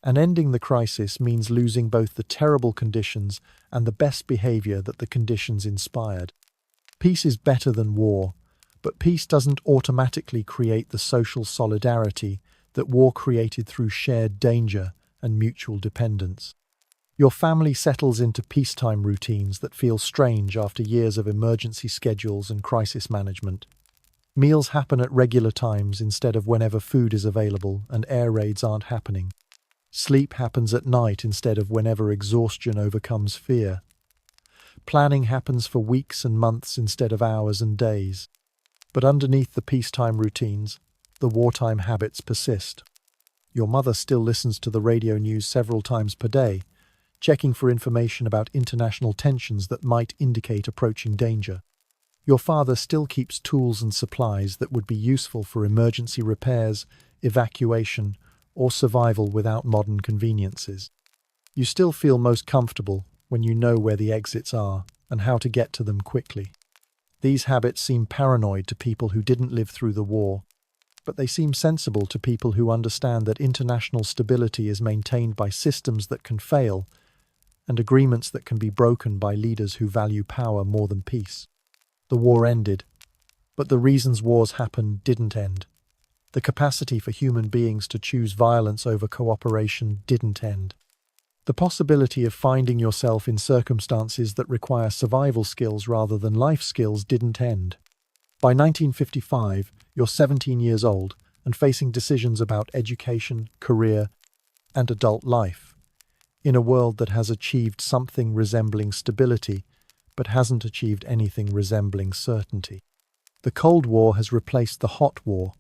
A: And ending the crisis means losing both the terrible conditions and the best behavior that the conditions inspired. Peace is better than war, but peace doesn't automatically create the social solidarity that war created through shared danger and mutual dependence. Your family settles into peacetime routines that feel strange after years of emergency schedules and crisis management. Meals happen at regular times instead of whenever food is available, and air raids aren't happening. Sleep happens at night instead of whenever exhaustion overcomes fear. Planning happens for weeks and months instead of hours and days. But underneath the peacetime routines, the wartime habits persist. Your mother still listens to the radio news several times per day, checking for information about international tensions that might indicate approaching danger. Your father still keeps tools and supplies that would be useful for emergency repairs, evacuation, or survival without modern conveniences. You still feel most comfortable when you know where the exits are and how to get to them quickly. These habits seem paranoid to people who didn't live through the war, but they seem sensible to people who understand that international stability is maintained by systems that can fail and agreements that can be broken by leaders who value power more than peace. The war ended, but the reasons wars happen didn't end. The capacity for human beings to choose violence over cooperation didn't end. The possibility of finding yourself in circumstances that require survival skills rather than life skills didn't end. By 1955, you're 17 years old and facing decisions about education, career, and adult life, in a world that has achieved something resembling stability, but hasn't achieved anything resembling certainty. The Cold War has replaced the Hot War,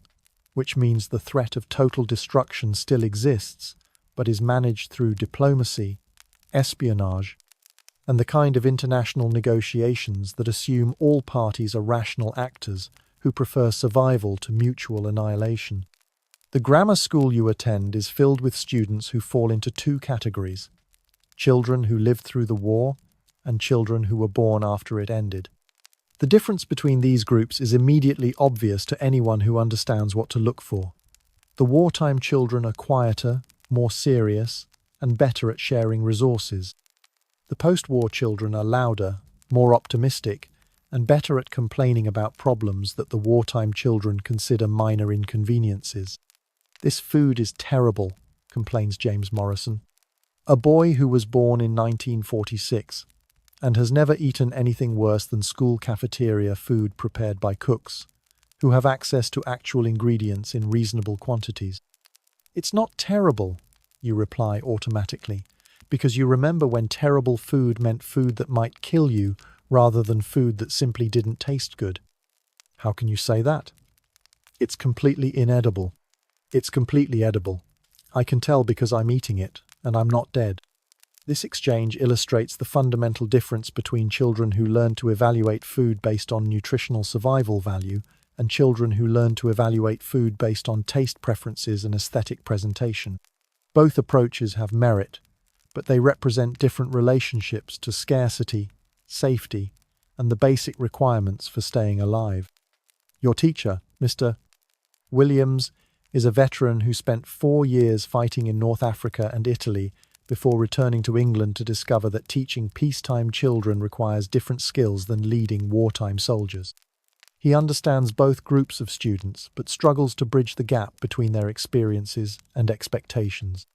A: which means the threat of total destruction still exists, but is managed through diplomacy, espionage, and the kind of international negotiations that assume all parties are rational actors who prefer survival to mutual annihilation. The grammar school you attend is filled with students who fall into two categories: children who lived through the war and children who were born after it ended. The difference between these groups is immediately obvious to anyone who understands what to look for. The wartime children are quieter, more serious, and better at sharing resources. The post-war children are louder, more optimistic, and better at complaining about problems that the wartime children consider minor inconveniences. "This food is terrible," complains James Morrison, a boy who was born in 1946 and has never eaten anything worse than school cafeteria food prepared by cooks, who have access to actual ingredients in reasonable quantities. "It's not terrible," you reply automatically, because you remember when terrible food meant food that might kill you rather than food that simply didn't taste good. How can you say that? "It's completely inedible." "It's completely edible. I can tell because I'm eating it, and I'm not dead." This exchange illustrates the fundamental difference between children who learn to evaluate food based on nutritional survival value and children who learn to evaluate food based on taste preferences and aesthetic presentation. Both approaches have merit, but they represent different relationships to scarcity, safety, and the basic requirements for staying alive. Your teacher, Mr. Williams, is a veteran who spent 4 years fighting in North Africa and Italy before returning to England to discover that teaching peacetime children requires different skills than leading wartime soldiers. He understands both groups of students, but struggles to bridge the gap between their experiences and expectations.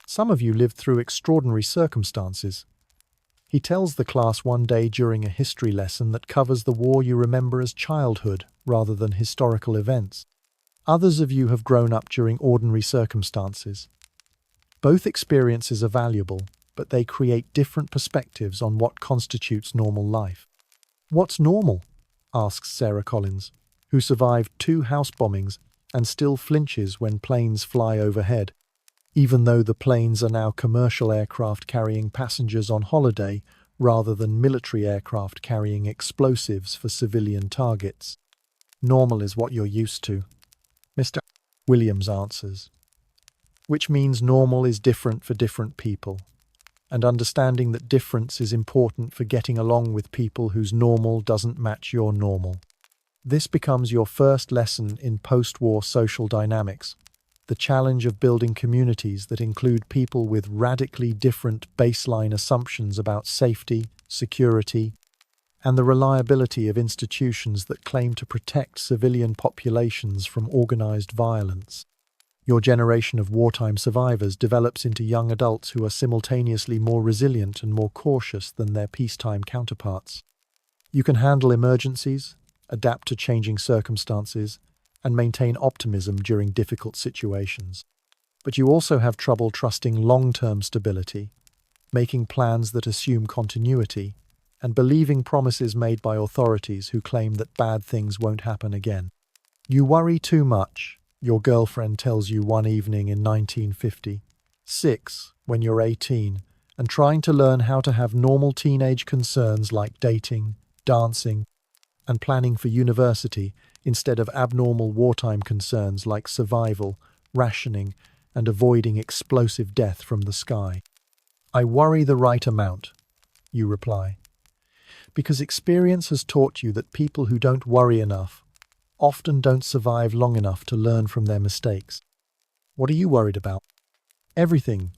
A: "Some of you lived through extraordinary circumstances," he tells the class one day during a history lesson that covers the war you remember as childhood rather than historical events. "Others of you have grown up during ordinary circumstances. Both experiences are valuable, but they create different perspectives on what constitutes normal life." "What's normal?" asks Sarah Collins, who survived 2 house bombings and still flinches when planes fly overhead, even though the planes are now commercial aircraft carrying passengers on holiday rather than military aircraft carrying explosives for civilian targets. "Normal is what you're used to," Mr. Williams answers, which means normal is different for different people, and understanding that difference is important for getting along with people whose normal doesn't match your normal. This becomes your first lesson in post-war social dynamics, the challenge of building communities that include people with radically different baseline assumptions about safety, security, and the reliability of institutions that claim to protect civilian populations from organized violence. Your generation of wartime survivors develops into young adults who are simultaneously more resilient and more cautious than their peacetime counterparts. You can handle emergencies, adapt to changing circumstances, and maintain optimism during difficult situations. But you also have trouble trusting long-term stability, making plans that assume continuity, and believing promises made by authorities who claim that bad things won't happen again. You worry too much, your girlfriend tells you one evening in 1956, when you're 18, and trying to learn how to have normal teenage concerns like dating, dancing, and planning for university instead of abnormal wartime concerns like survival, rationing, and avoiding explosive death from the sky. I worry the right amount, you reply, because experience has taught you that people who don't worry enough often don't survive long enough to learn from their mistakes. What are you worried about? Everything.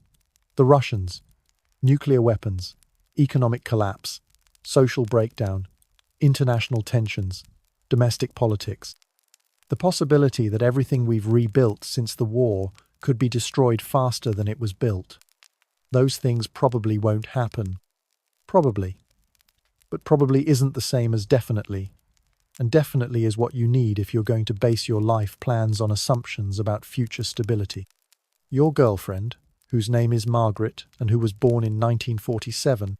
A: The Russians, nuclear weapons, economic collapse, social breakdown, international tensions, domestic politics. The possibility that everything we've rebuilt since the war could be destroyed faster than it was built. Those things probably won't happen. Probably. But probably isn't the same as definitely. And definitely is what you need if you're going to base your life plans on assumptions about future stability. Your girlfriend, whose name is Margaret and who was born in 1947,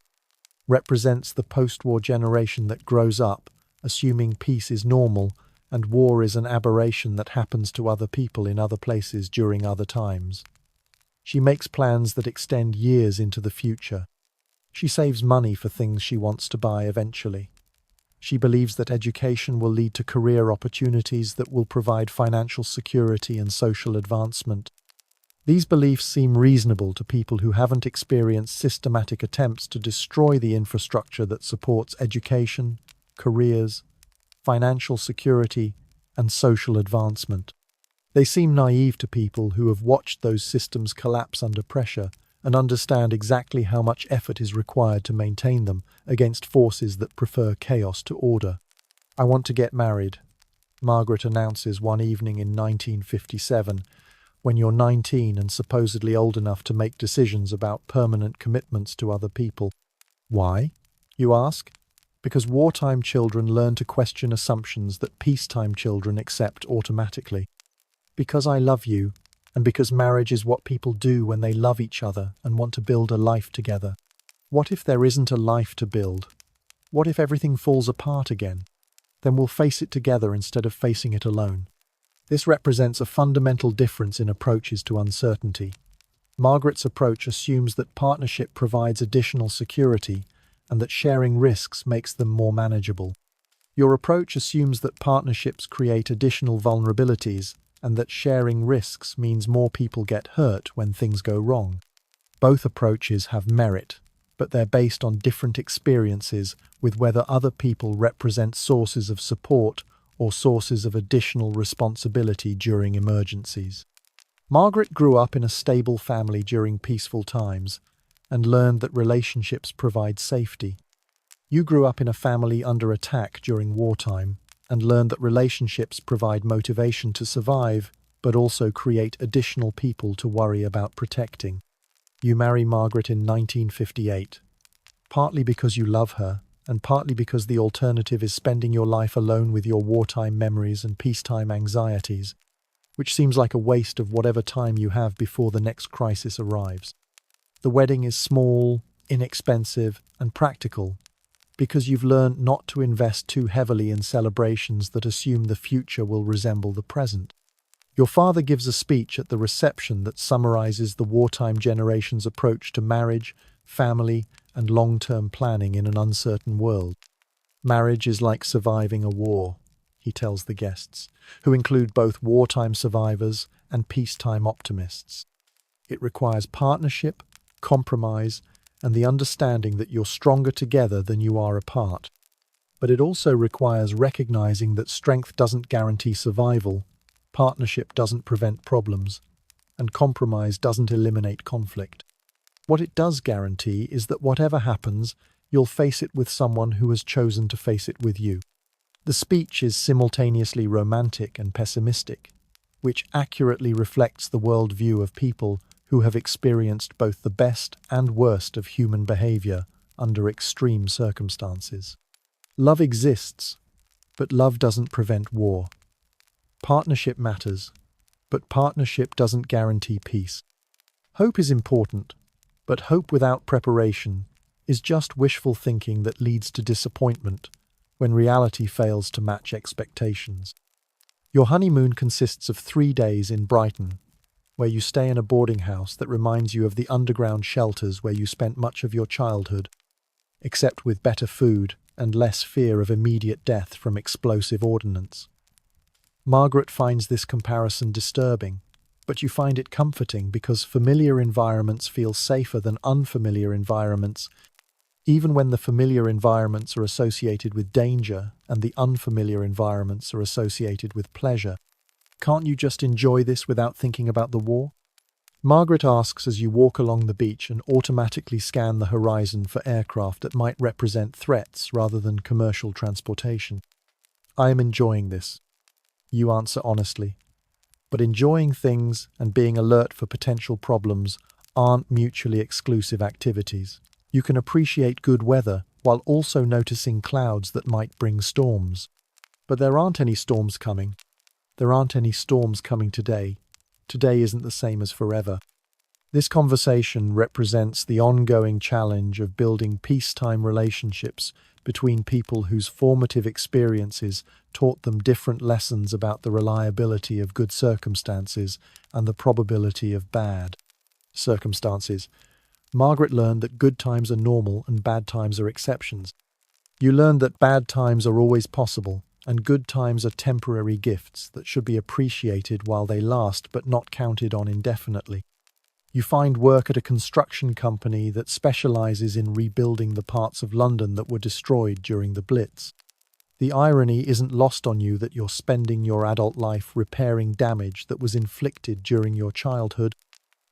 A: represents the post-war generation that grows up, assuming peace is normal and war is an aberration that happens to other people in other places during other times. She makes plans that extend years into the future. She saves money for things she wants to buy eventually. She believes that education will lead to career opportunities that will provide financial security and social advancement. These beliefs seem reasonable to people who haven't experienced systematic attempts to destroy the infrastructure that supports education, careers, financial security, and social advancement. They seem naive to people who have watched those systems collapse under pressure and understand exactly how much effort is required to maintain them against forces that prefer chaos to order. I want to get married, Margaret announces one evening in 1957, when you're 19 and supposedly old enough to make decisions about permanent commitments to other people. Why, you ask? Because wartime children learn to question assumptions that peacetime children accept automatically. Because I love you, and because marriage is what people do when they love each other and want to build a life together. What if there isn't a life to build? What if everything falls apart again? Then we'll face it together instead of facing it alone. This represents a fundamental difference in approaches to uncertainty. Margaret's approach assumes that partnership provides additional security and that sharing risks makes them more manageable. Your approach assumes that partnerships create additional vulnerabilities and that sharing risks means more people get hurt when things go wrong. Both approaches have merit, but they're based on different experiences with whether other people represent sources of support or sources of additional responsibility during emergencies. Margaret grew up in a stable family during peaceful times and learned that relationships provide safety. You grew up in a family under attack during wartime and learned that relationships provide motivation to survive, but also create additional people to worry about protecting. You marry Margaret in 1958, partly because you love her, and partly because the alternative is spending your life alone with your wartime memories and peacetime anxieties, which seems like a waste of whatever time you have before the next crisis arrives. The wedding is small, inexpensive, and practical, because you've learned not to invest too heavily in celebrations that assume the future will resemble the present. Your father gives a speech at the reception that summarizes the wartime generation's approach to marriage, family, and long-term planning in an uncertain world. Marriage is like surviving a war, he tells the guests, who include both wartime survivors and peacetime optimists. It requires partnership, compromise, and the understanding that you're stronger together than you are apart. But it also requires recognizing that strength doesn't guarantee survival, partnership doesn't prevent problems, and compromise doesn't eliminate conflict. What it does guarantee is that whatever happens, you'll face it with someone who has chosen to face it with you. The speech is simultaneously romantic and pessimistic, which accurately reflects the worldview of people who have experienced both the best and worst of human behavior under extreme circumstances. Love exists, but love doesn't prevent war. Partnership matters, but partnership doesn't guarantee peace. Hope is important, but hope without preparation is just wishful thinking that leads to disappointment when reality fails to match expectations. Your honeymoon consists of 3 days in Brighton, where you stay in a boarding house that reminds you of the underground shelters where you spent much of your childhood, except with better food and less fear of immediate death from explosive ordnance. Margaret finds this comparison disturbing, but you find it comforting because familiar environments feel safer than unfamiliar environments, even when the familiar environments are associated with danger and the unfamiliar environments are associated with pleasure. Can't you just enjoy this without thinking about the war? Margaret asks as you walk along the beach and automatically scan the horizon for aircraft that might represent threats rather than commercial transportation. I am enjoying this. You answer honestly. But enjoying things and being alert for potential problems aren't mutually exclusive activities. You can appreciate good weather while also noticing clouds that might bring storms. But there aren't any storms coming. There aren't any storms coming today. Today isn't the same as forever. This conversation represents the ongoing challenge of building peacetime relationships between people whose formative experiences taught them different lessons about the reliability of good circumstances and the probability of bad circumstances. Margaret learned that good times are normal and bad times are exceptions. You learned that bad times are always possible and good times are temporary gifts that should be appreciated while they last but not counted on indefinitely. You find work at a construction company that specializes in rebuilding the parts of London that were destroyed during the Blitz. The irony isn't lost on you that you're spending your adult life repairing damage that was inflicted during your childhood,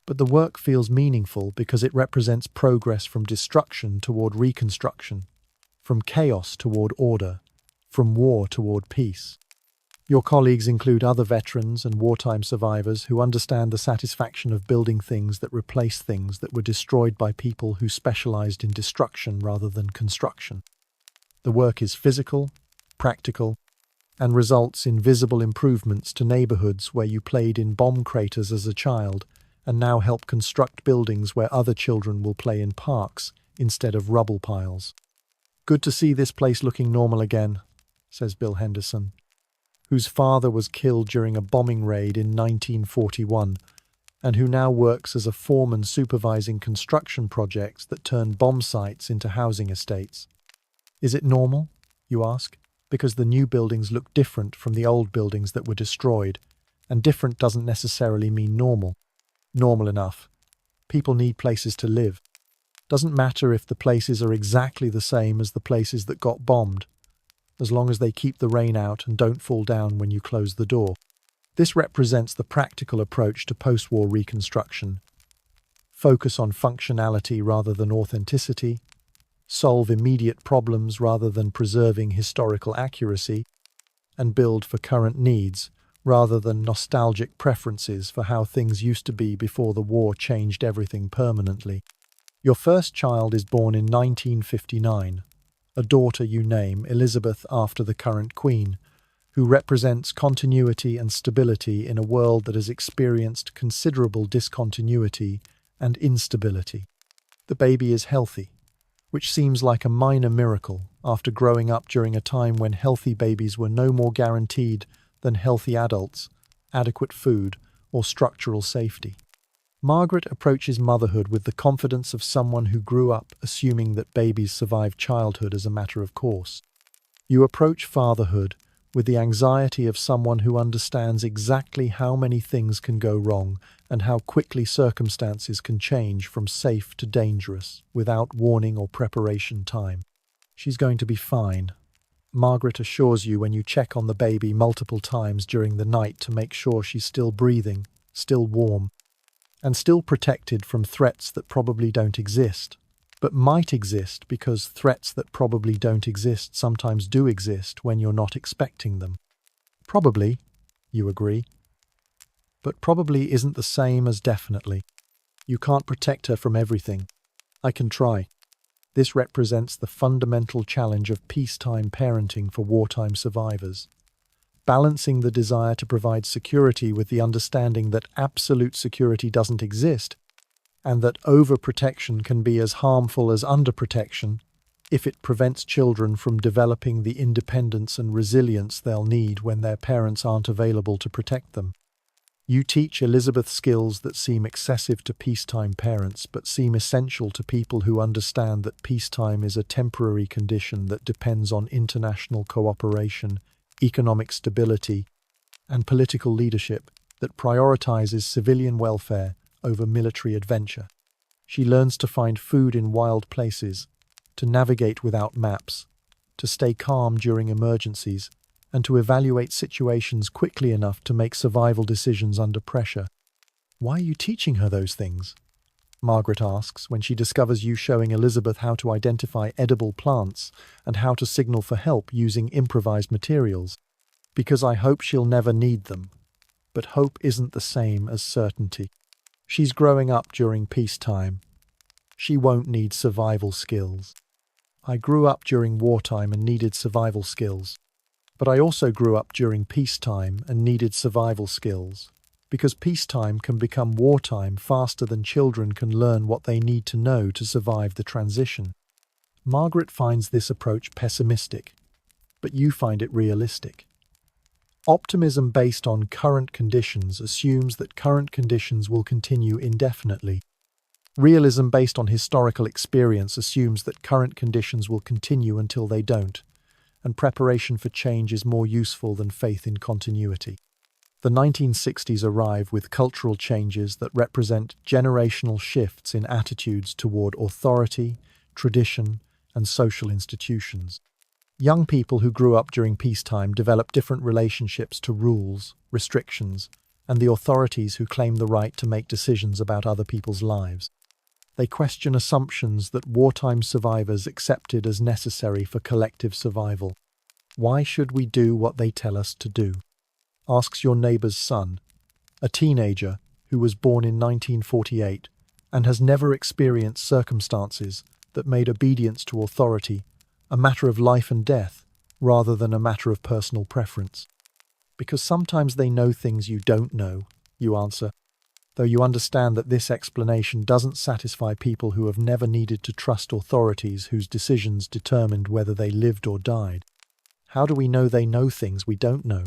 A: but the work feels meaningful because it represents progress from destruction toward reconstruction, from chaos toward order, from war toward peace. Your colleagues include other veterans and wartime survivors who understand the satisfaction of building things that replace things that were destroyed by people who specialized in destruction rather than construction. The work is physical, practical, and results in visible improvements to neighborhoods where you played in bomb craters as a child and now help construct buildings where other children will play in parks instead of rubble piles. Good to see this place looking normal again, says Bill Henderson, whose father was killed during a bombing raid in 1941, and who now works as a foreman supervising construction projects that turn bomb sites into housing estates. Is it normal, you ask? Because the new buildings look different from the old buildings that were destroyed, and different doesn't necessarily mean normal. Normal enough. People need places to live. Doesn't matter if the places are exactly the same as the places that got bombed, as long as they keep the rain out and don't fall down when you close the door. This represents the practical approach to post-war reconstruction. Focus on functionality rather than authenticity, solve immediate problems rather than preserving historical accuracy, and build for current needs rather than nostalgic preferences for how things used to be before the war changed everything permanently. Your first child is born in 1959. A daughter you name Elizabeth after the current queen, who represents continuity and stability in a world that has experienced considerable discontinuity and instability. The baby is healthy, which seems like a minor miracle after growing up during a time when healthy babies were no more guaranteed than healthy adults, adequate food, or structural safety. Margaret approaches motherhood with the confidence of someone who grew up assuming that babies survive childhood as a matter of course. You approach fatherhood with the anxiety of someone who understands exactly how many things can go wrong and how quickly circumstances can change from safe to dangerous without warning or preparation time. She's going to be fine. Margaret assures you when you check on the baby multiple times during the night to make sure she's still breathing, still warm, and still protected from threats that probably don't exist, but might exist because threats that probably don't exist sometimes do exist when you're not expecting them. Probably, you agree. But probably isn't the same as definitely. You can't protect her from everything. I can try. This represents the fundamental challenge of peacetime parenting for wartime survivors, balancing the desire to provide security with the understanding that absolute security doesn't exist, and that overprotection can be as harmful as underprotection if it prevents children from developing the independence and resilience they'll need when their parents aren't available to protect them. You teach Elizabeth skills that seem excessive to peacetime parents, but seem essential to people who understand that peacetime is a temporary condition that depends on international cooperation, economic stability, and political leadership that prioritizes civilian welfare over military adventure. She learns to find food in wild places, to navigate without maps, to stay calm during emergencies, and to evaluate situations quickly enough to make survival decisions under pressure. Why are you teaching her those things? Margaret asks when she discovers you showing Elizabeth how to identify edible plants and how to signal for help using improvised materials. Because I hope she'll never need them. But hope isn't the same as certainty. She's growing up during peacetime. She won't need survival skills. I grew up during wartime and needed survival skills. But I also grew up during peacetime and needed survival skills, because peacetime can become wartime faster than children can learn what they need to know to survive the transition. Margaret finds this approach pessimistic, but you find it realistic. Optimism based on current conditions assumes that current conditions will continue indefinitely. Realism based on historical experience assumes that current conditions will continue until they don't, and preparation for change is more useful than faith in continuity. The 1960s arrive with cultural changes that represent generational shifts in attitudes toward authority, tradition, and social institutions. Young people who grew up during peacetime develop different relationships to rules, restrictions, and the authorities who claim the right to make decisions about other people's lives. They question assumptions that wartime survivors accepted as necessary for collective survival. Why should we do what they tell us to do? Asks your neighbor's son, a teenager who was born in 1948 and has never experienced circumstances that made obedience to authority a matter of life and death rather than a matter of personal preference. Because sometimes they know things you don't know, you answer, though you understand that this explanation doesn't satisfy people who have never needed to trust authorities whose decisions determined whether they lived or died. How do we know they know things we don't know?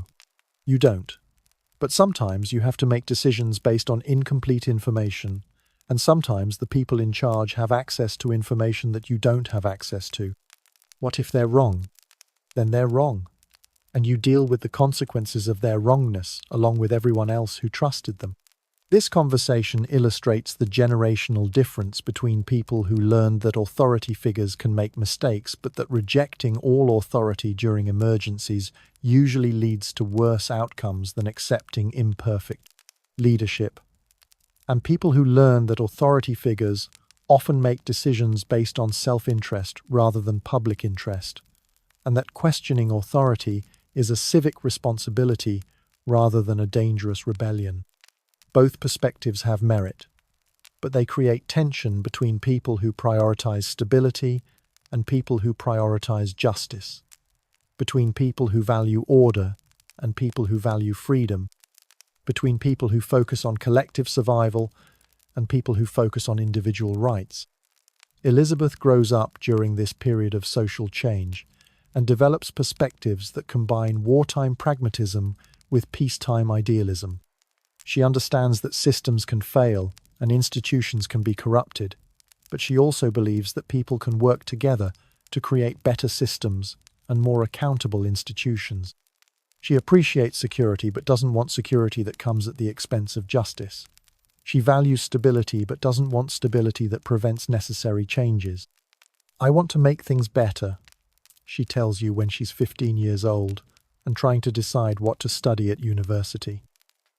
A: You don't. But sometimes you have to make decisions based on incomplete information, and sometimes the people in charge have access to information that you don't have access to. What if they're wrong? Then they're wrong, and you deal with the consequences of their wrongness along with everyone else who trusted them. This conversation illustrates the generational difference between people who learned that authority figures can make mistakes, but that rejecting all authority during emergencies usually leads to worse outcomes than accepting imperfect leadership, and people who learn that authority figures often make decisions based on self-interest rather than public interest, and that questioning authority is a civic responsibility rather than a dangerous rebellion. Both perspectives have merit, but they create tension between people who prioritize stability and people who prioritize justice, between people who value order and people who value freedom, between people who focus on collective survival and people who focus on individual rights. Elizabeth grows up during this period of social change and develops perspectives that combine wartime pragmatism with peacetime idealism. She understands that systems can fail and institutions can be corrupted, but she also believes that people can work together to create better systems and more accountable institutions. She appreciates security but doesn't want security that comes at the expense of justice. She values stability but doesn't want stability that prevents necessary changes. I want to make things better, she tells you when she's 15 years old and trying to decide what to study at university.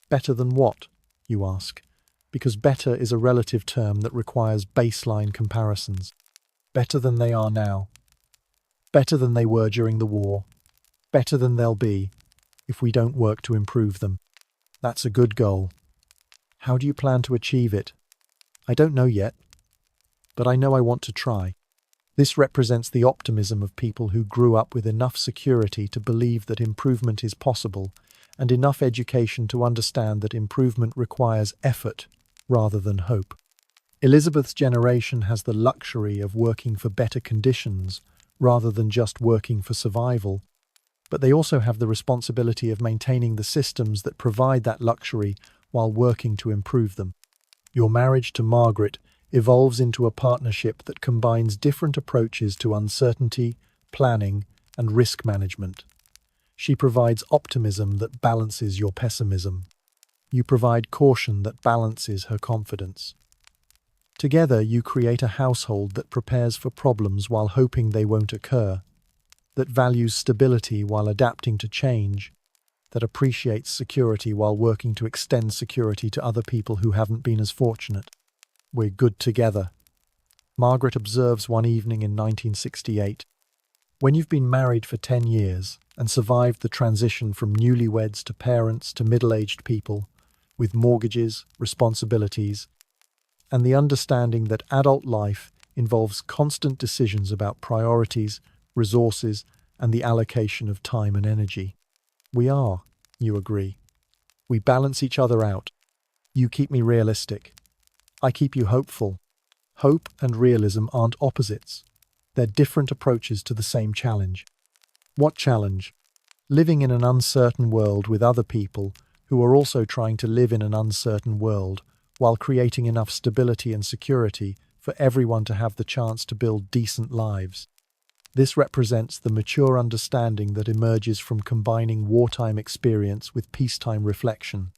A: Better than what? You ask, because better is a relative term that requires baseline comparisons. Better than they are now. Better than they were during the war. Better than they'll be if we don't work to improve them. That's a good goal. How do you plan to achieve it? I don't know yet, but I know I want to try. This represents the optimism of people who grew up with enough security to believe that improvement is possible and enough education to understand that improvement requires effort rather than hope. Elizabeth's generation has the luxury of working for better conditions rather than just working for survival, but they also have the responsibility of maintaining the systems that provide that luxury while working to improve them. Your marriage to Margaret evolves into a partnership that combines different approaches to uncertainty, planning, and risk management. She provides optimism that balances your pessimism. You provide caution that balances her confidence. Together, you create a household that prepares for problems while hoping they won't occur, that values stability while adapting to change, that appreciates security while working to extend security to other people who haven't been as fortunate. We're good together. Margaret observes one evening in 1968. When you've been married for 10 years and survived the transition from newlyweds to parents to middle-aged people, with mortgages, responsibilities, and the understanding that adult life involves constant decisions about priorities, resources, and the allocation of time and energy. We are, you agree. We balance each other out. You keep me realistic. I keep you hopeful. Hope and realism aren't opposites. They're different approaches to the same challenge. What challenge? Living in an uncertain world with other people who are also trying to live in an uncertain world while creating enough stability and security for everyone to have the chance to build decent lives. This represents the mature understanding that emerges from combining wartime experience with peacetime reflection.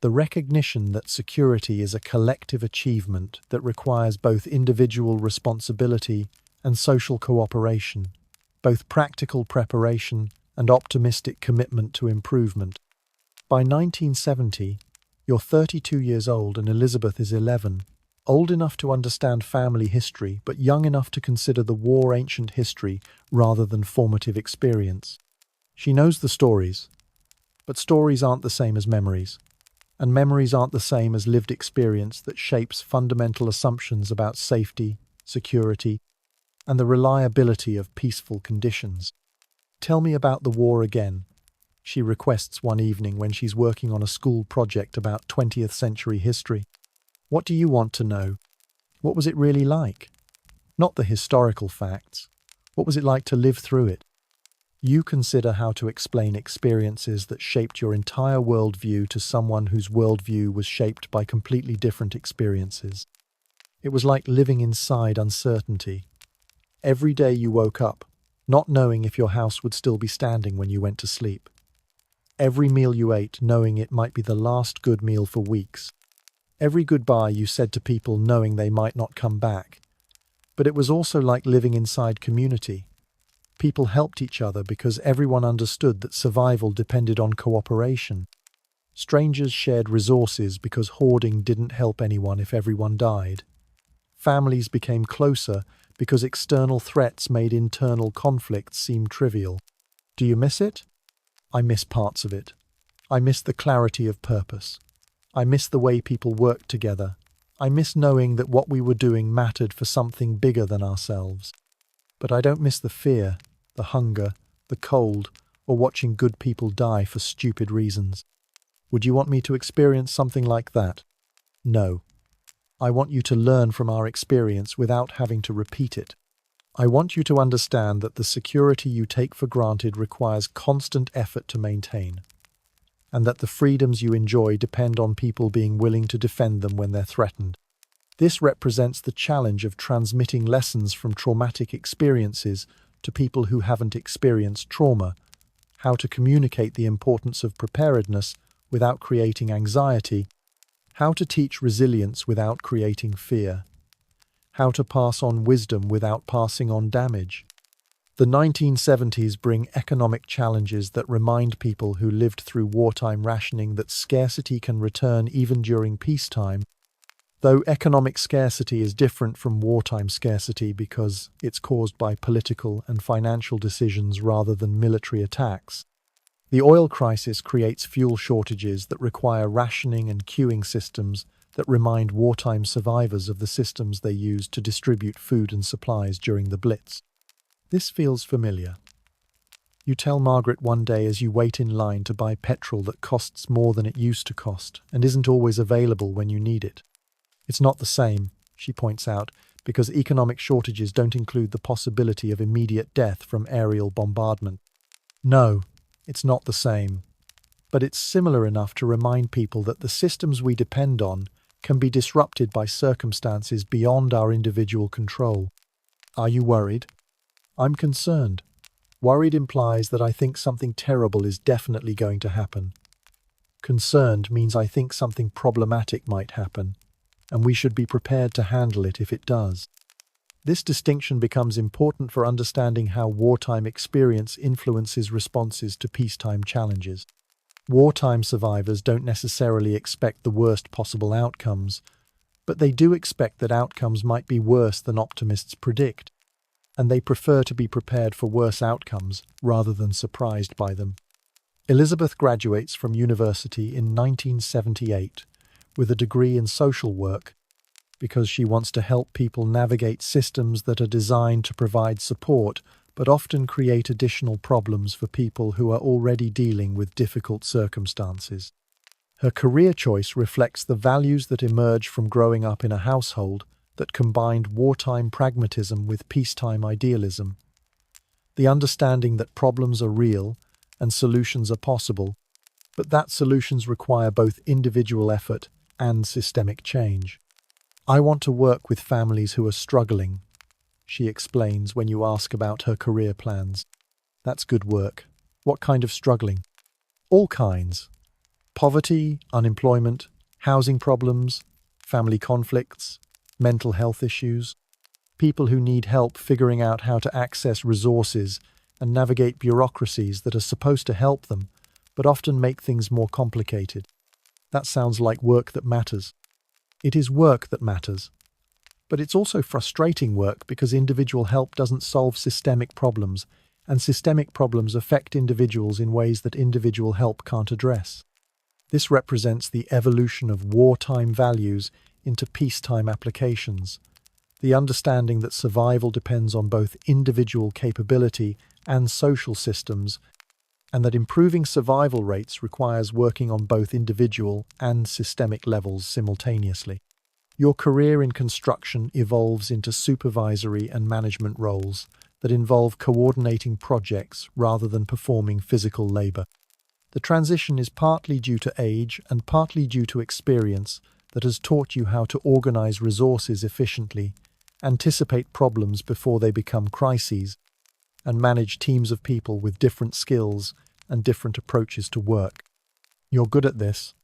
A: The recognition that security is a collective achievement that requires both individual responsibility and social cooperation, both practical preparation and optimistic commitment to improvement. By 1970, you're 32 years old and Elizabeth is 11, old enough to understand family history but young enough to consider the war ancient history rather than formative experience. She knows the stories, but stories aren't the same as memories, and memories aren't the same as lived experience that shapes fundamental assumptions about safety, security, and the reliability of peaceful conditions. Tell me about the war again, she requests one evening when she's working on a school project about 20th century history. What do you want to know? What was it really like? Not the historical facts. What was it like to live through it? You consider how to explain experiences that shaped your entire worldview to someone whose worldview was shaped by completely different experiences. It was like living inside uncertainty. Every day you woke up, not knowing if your house would still be standing when you went to sleep. Every meal you ate knowing it might be the last good meal for weeks. Every goodbye you said to people knowing they might not come back. But it was also like living inside community. People helped each other because everyone understood that survival depended on cooperation. Strangers shared resources because hoarding didn't help anyone if everyone died. Families became closer because external threats made internal conflicts seem trivial. Do you miss it? I miss parts of it. I miss the clarity of purpose. I miss the way people worked together. I miss knowing that what we were doing mattered for something bigger than ourselves. But I don't miss the fear, the hunger, the cold, or watching good people die for stupid reasons. Would you want me to experience something like that? No. I want you to learn from our experience without having to repeat it. I want you to understand that the security you take for granted requires constant effort to maintain, and that the freedoms you enjoy depend on people being willing to defend them when they're threatened. This represents the challenge of transmitting lessons from traumatic experiences to people who haven't experienced trauma, how to communicate the importance of preparedness without creating anxiety, how to teach resilience without creating fear, how to pass on wisdom without passing on damage. The 1970s bring economic challenges that remind people who lived through wartime rationing that scarcity can return even during peacetime, though economic scarcity is different from wartime scarcity because it's caused by political and financial decisions rather than military attacks. The oil crisis creates fuel shortages that require rationing and queuing systems that remind wartime survivors of the systems they used to distribute food and supplies during the Blitz. This feels familiar. You tell Margaret one day as you wait in line to buy petrol that costs more than it used to cost and isn't always available when you need it. It's not the same, she points out, because economic shortages don't include the possibility of immediate death from aerial bombardment. No, it's not the same. But it's similar enough to remind people that the systems we depend on can be disrupted by circumstances beyond our individual control. Are you worried? I'm concerned. Worried implies that I think something terrible is definitely going to happen. Concerned means I think something problematic might happen, and we should be prepared to handle it if it does. This distinction becomes important for understanding how wartime experience influences responses to peacetime challenges. Wartime survivors don't necessarily expect the worst possible outcomes, but they do expect that outcomes might be worse than optimists predict, and they prefer to be prepared for worse outcomes rather than surprised by them. Elizabeth graduates from university in 1978 with a degree in social work because she wants to help people navigate systems that are designed to provide support but often create additional problems for people who are already dealing with difficult circumstances. Her career choice reflects the values that emerge from growing up in a household that combined wartime pragmatism with peacetime idealism. The understanding that problems are real and solutions are possible, but that solutions require both individual effort and systemic change. I want to work with families who are struggling, she explains when you ask about her career plans. That's good work. What kind of struggling? All kinds. Poverty, unemployment, housing problems, family conflicts, mental health issues. People who need help figuring out how to access resources and navigate bureaucracies that are supposed to help them, but often make things more complicated. That sounds like work that matters. It is work that matters. But it's also frustrating work because individual help doesn't solve systemic problems, and systemic problems affect individuals in ways that individual help can't address. This represents the evolution of wartime values into peacetime applications, the understanding that survival depends on both individual capability and social systems, and that improving survival rates requires working on both individual and systemic levels simultaneously. Your career in construction evolves into supervisory and management roles that involve coordinating projects rather than performing physical labor. The transition is partly due to age and partly due to experience that has taught you how to organize resources efficiently, anticipate problems before they become crises, and manage teams of people with different skills and different approaches to work. You're good at this.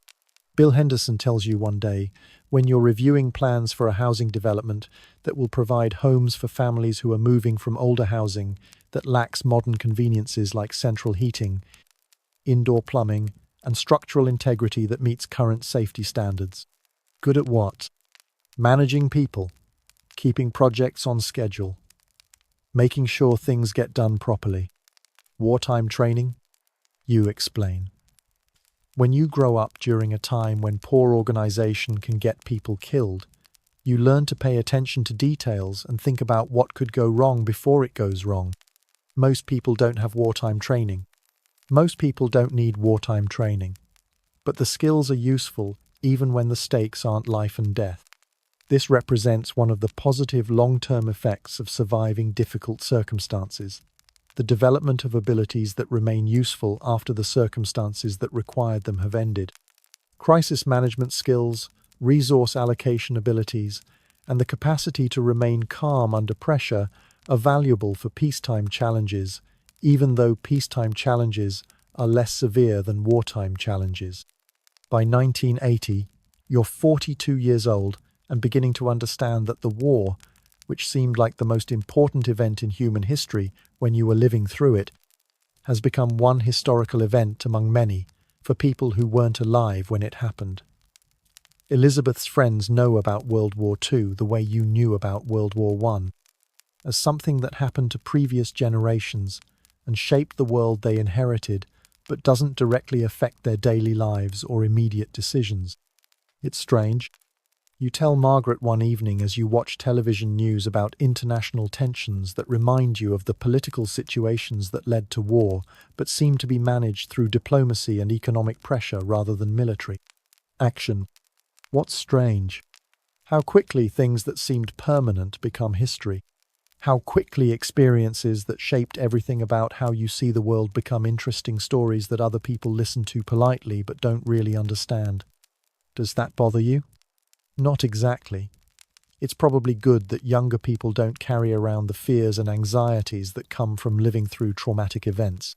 A: Bill Henderson tells you one day, when you're reviewing plans for a housing development that will provide homes for families who are moving from older housing that lacks modern conveniences like central heating, indoor plumbing, and structural integrity that meets current safety standards. Good at what? Managing people, keeping projects on schedule, making sure things get done properly. Wartime training? You explain. When you grow up during a time when poor organization can get people killed, you learn to pay attention to details and think about what could go wrong before it goes wrong. Most people don't have wartime training. Most people don't need wartime training. But the skills are useful even when the stakes aren't life and death. This represents one of the positive long-term effects of surviving difficult circumstances. The development of abilities that remain useful after the circumstances that required them have ended. Crisis management skills, resource allocation abilities, and the capacity to remain calm under pressure are valuable for peacetime challenges, even though peacetime challenges are less severe than wartime challenges. By 1980, you're 42 years old and beginning to understand that the war, which seemed like the most important event in human history when you were living through it, has become one historical event among many for people who weren't alive when it happened. Elizabeth's friends know about World War II the way you knew about World War I, as something that happened to previous generations and shaped the world they inherited but doesn't directly affect their daily lives or immediate decisions. It's strange. You tell Margaret one evening as you watch television news about international tensions that remind you of the political situations that led to war, but seem to be managed through diplomacy and economic pressure rather than military action. What's strange? How quickly things that seemed permanent become history. How quickly experiences that shaped everything about how you see the world become interesting stories that other people listen to politely but don't really understand. Does that bother you? Not exactly. It's probably good that younger people don't carry around the fears and anxieties that come from living through traumatic events.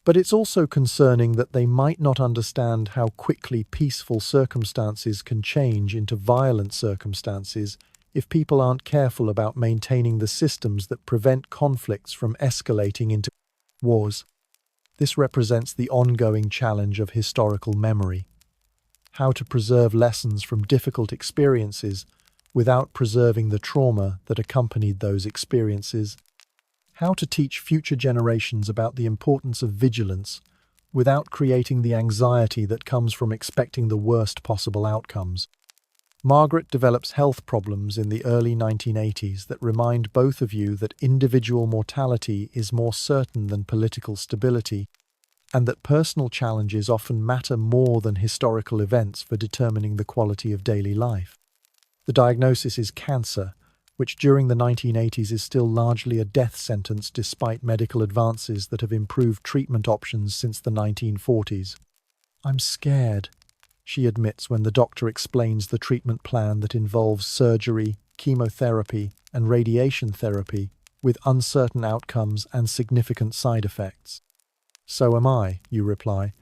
A: But it's also concerning that they might not understand how quickly peaceful circumstances can change into violent circumstances if people aren't careful about maintaining the systems that prevent conflicts from escalating into wars. This represents the ongoing challenge of historical memory. How to preserve lessons from difficult experiences without preserving the trauma that accompanied those experiences. How to teach future generations about the importance of vigilance without creating the anxiety that comes from expecting the worst possible outcomes. Margaret develops health problems in the early 1980s that remind both of you that individual mortality is more certain than political stability, and that personal challenges often matter more than historical events for determining the quality of daily life. The diagnosis is cancer, which during the 1980s is still largely a death sentence despite medical advances that have improved treatment options since the 1940s. "I'm scared," she admits when the doctor explains the treatment plan that involves surgery, chemotherapy, and radiation therapy with uncertain outcomes and significant side effects. "So am I," you reply,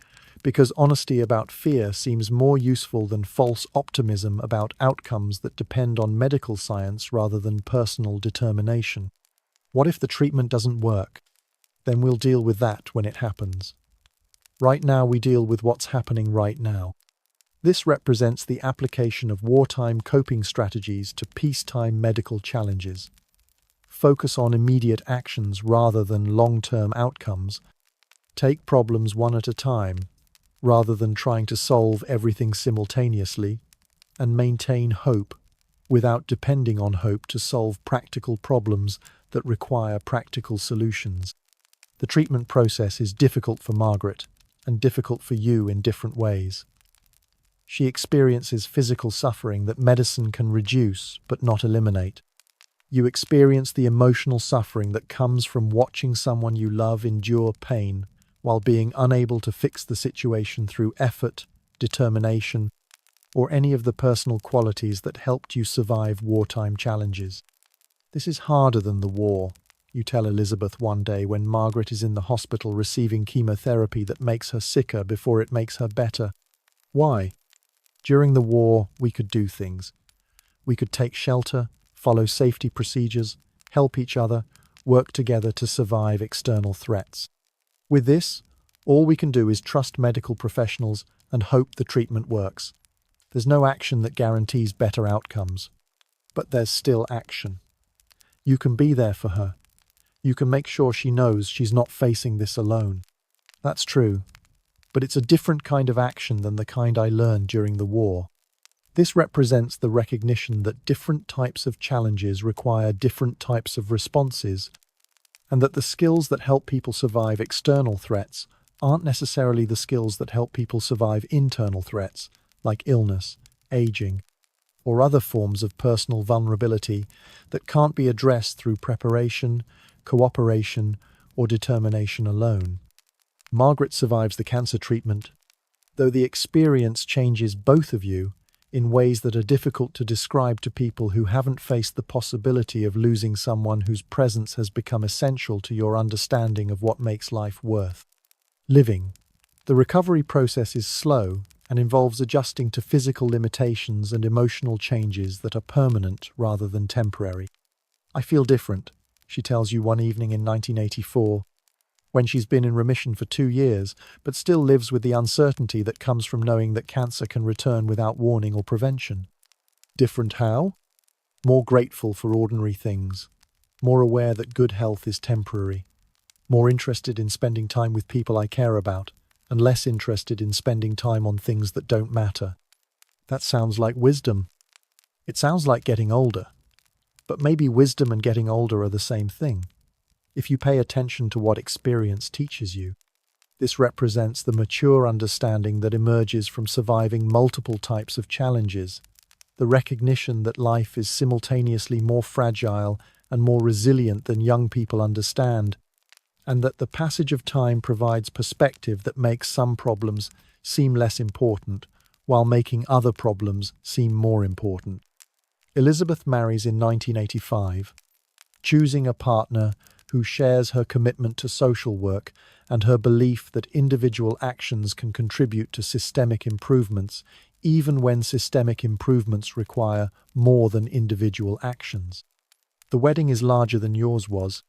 A: because honesty about fear seems more useful than false optimism about outcomes that depend on medical science rather than personal determination. What if the treatment doesn't work? Then we'll deal with that when it happens. Right now we deal with what's happening right now. This represents the application of wartime coping strategies to peacetime medical challenges. Focus on immediate actions rather than long-term outcomes. Take problems one at a time, rather than trying to solve everything simultaneously, and maintain hope, without depending on hope to solve practical problems that require practical solutions. The treatment process is difficult for Margaret, and difficult for you in different ways. She experiences physical suffering that medicine can reduce but not eliminate. You experience the emotional suffering that comes from watching someone you love endure pain while being unable to fix the situation through effort, determination, or any of the personal qualities that helped you survive wartime challenges. "This is harder than the war," you tell Elizabeth one day when Margaret is in the hospital receiving chemotherapy that makes her sicker before it makes her better. "Why? During the war, we could do things. We could take shelter, follow safety procedures, help each other, work together to survive external threats. With this, all we can do is trust medical professionals and hope the treatment works. There's no action that guarantees better outcomes. But there's still action. You can be there for her. You can make sure she knows she's not facing this alone." That's true, but it's a different kind of action than the kind I learned during the war. This represents the recognition that different types of challenges require different types of responses, and that the skills that help people survive external threats aren't necessarily the skills that help people survive internal threats, like illness, aging, or other forms of personal vulnerability that can't be addressed through preparation, cooperation, or determination alone. Margaret survives the cancer treatment, though the experience changes both of you in ways that are difficult to describe to people who haven't faced the possibility of losing someone whose presence has become essential to your understanding of what makes life worth living. The recovery process is slow and involves adjusting to physical limitations and emotional changes that are permanent rather than temporary. "I feel different," she tells you one evening in 1984, when she's been in remission for 2 years, but still lives with the uncertainty that comes from knowing that cancer can return without warning or prevention. Different how? More grateful for ordinary things, more aware that good health is temporary, more interested in spending time with people I care about, and less interested in spending time on things that don't matter. That sounds like wisdom. It sounds like getting older, but maybe wisdom and getting older are the same thing. If you pay attention to what experience teaches you, this represents the mature understanding that emerges from surviving multiple types of challenges, the recognition that life is simultaneously more fragile and more resilient than young people understand, and that the passage of time provides perspective that makes some problems seem less important, while making other problems seem more important. Elizabeth marries in 1985, choosing a partner who shares her commitment to social work and her belief that individual actions can contribute to systemic improvements, even when systemic improvements require more than individual actions. The wedding is larger than yours was,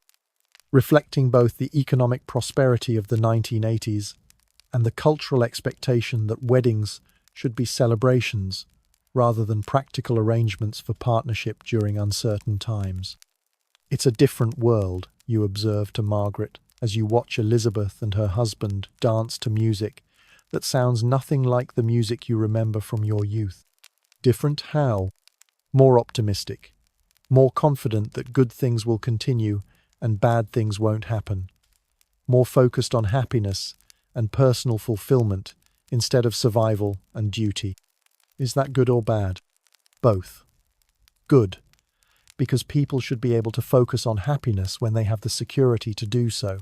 A: reflecting both the economic prosperity of the 1980s and the cultural expectation that weddings should be celebrations rather than practical arrangements for partnership during uncertain times. "It's a different world," you observe to Margaret as you watch Elizabeth and her husband dance to music that sounds nothing like the music you remember from your youth. Different how? More optimistic, more confident that good things will continue and bad things won't happen, more focused on happiness and personal fulfillment instead of survival and duty. Is that good or bad? Both. Good, because people should be able to focus on happiness when they have the security to do so.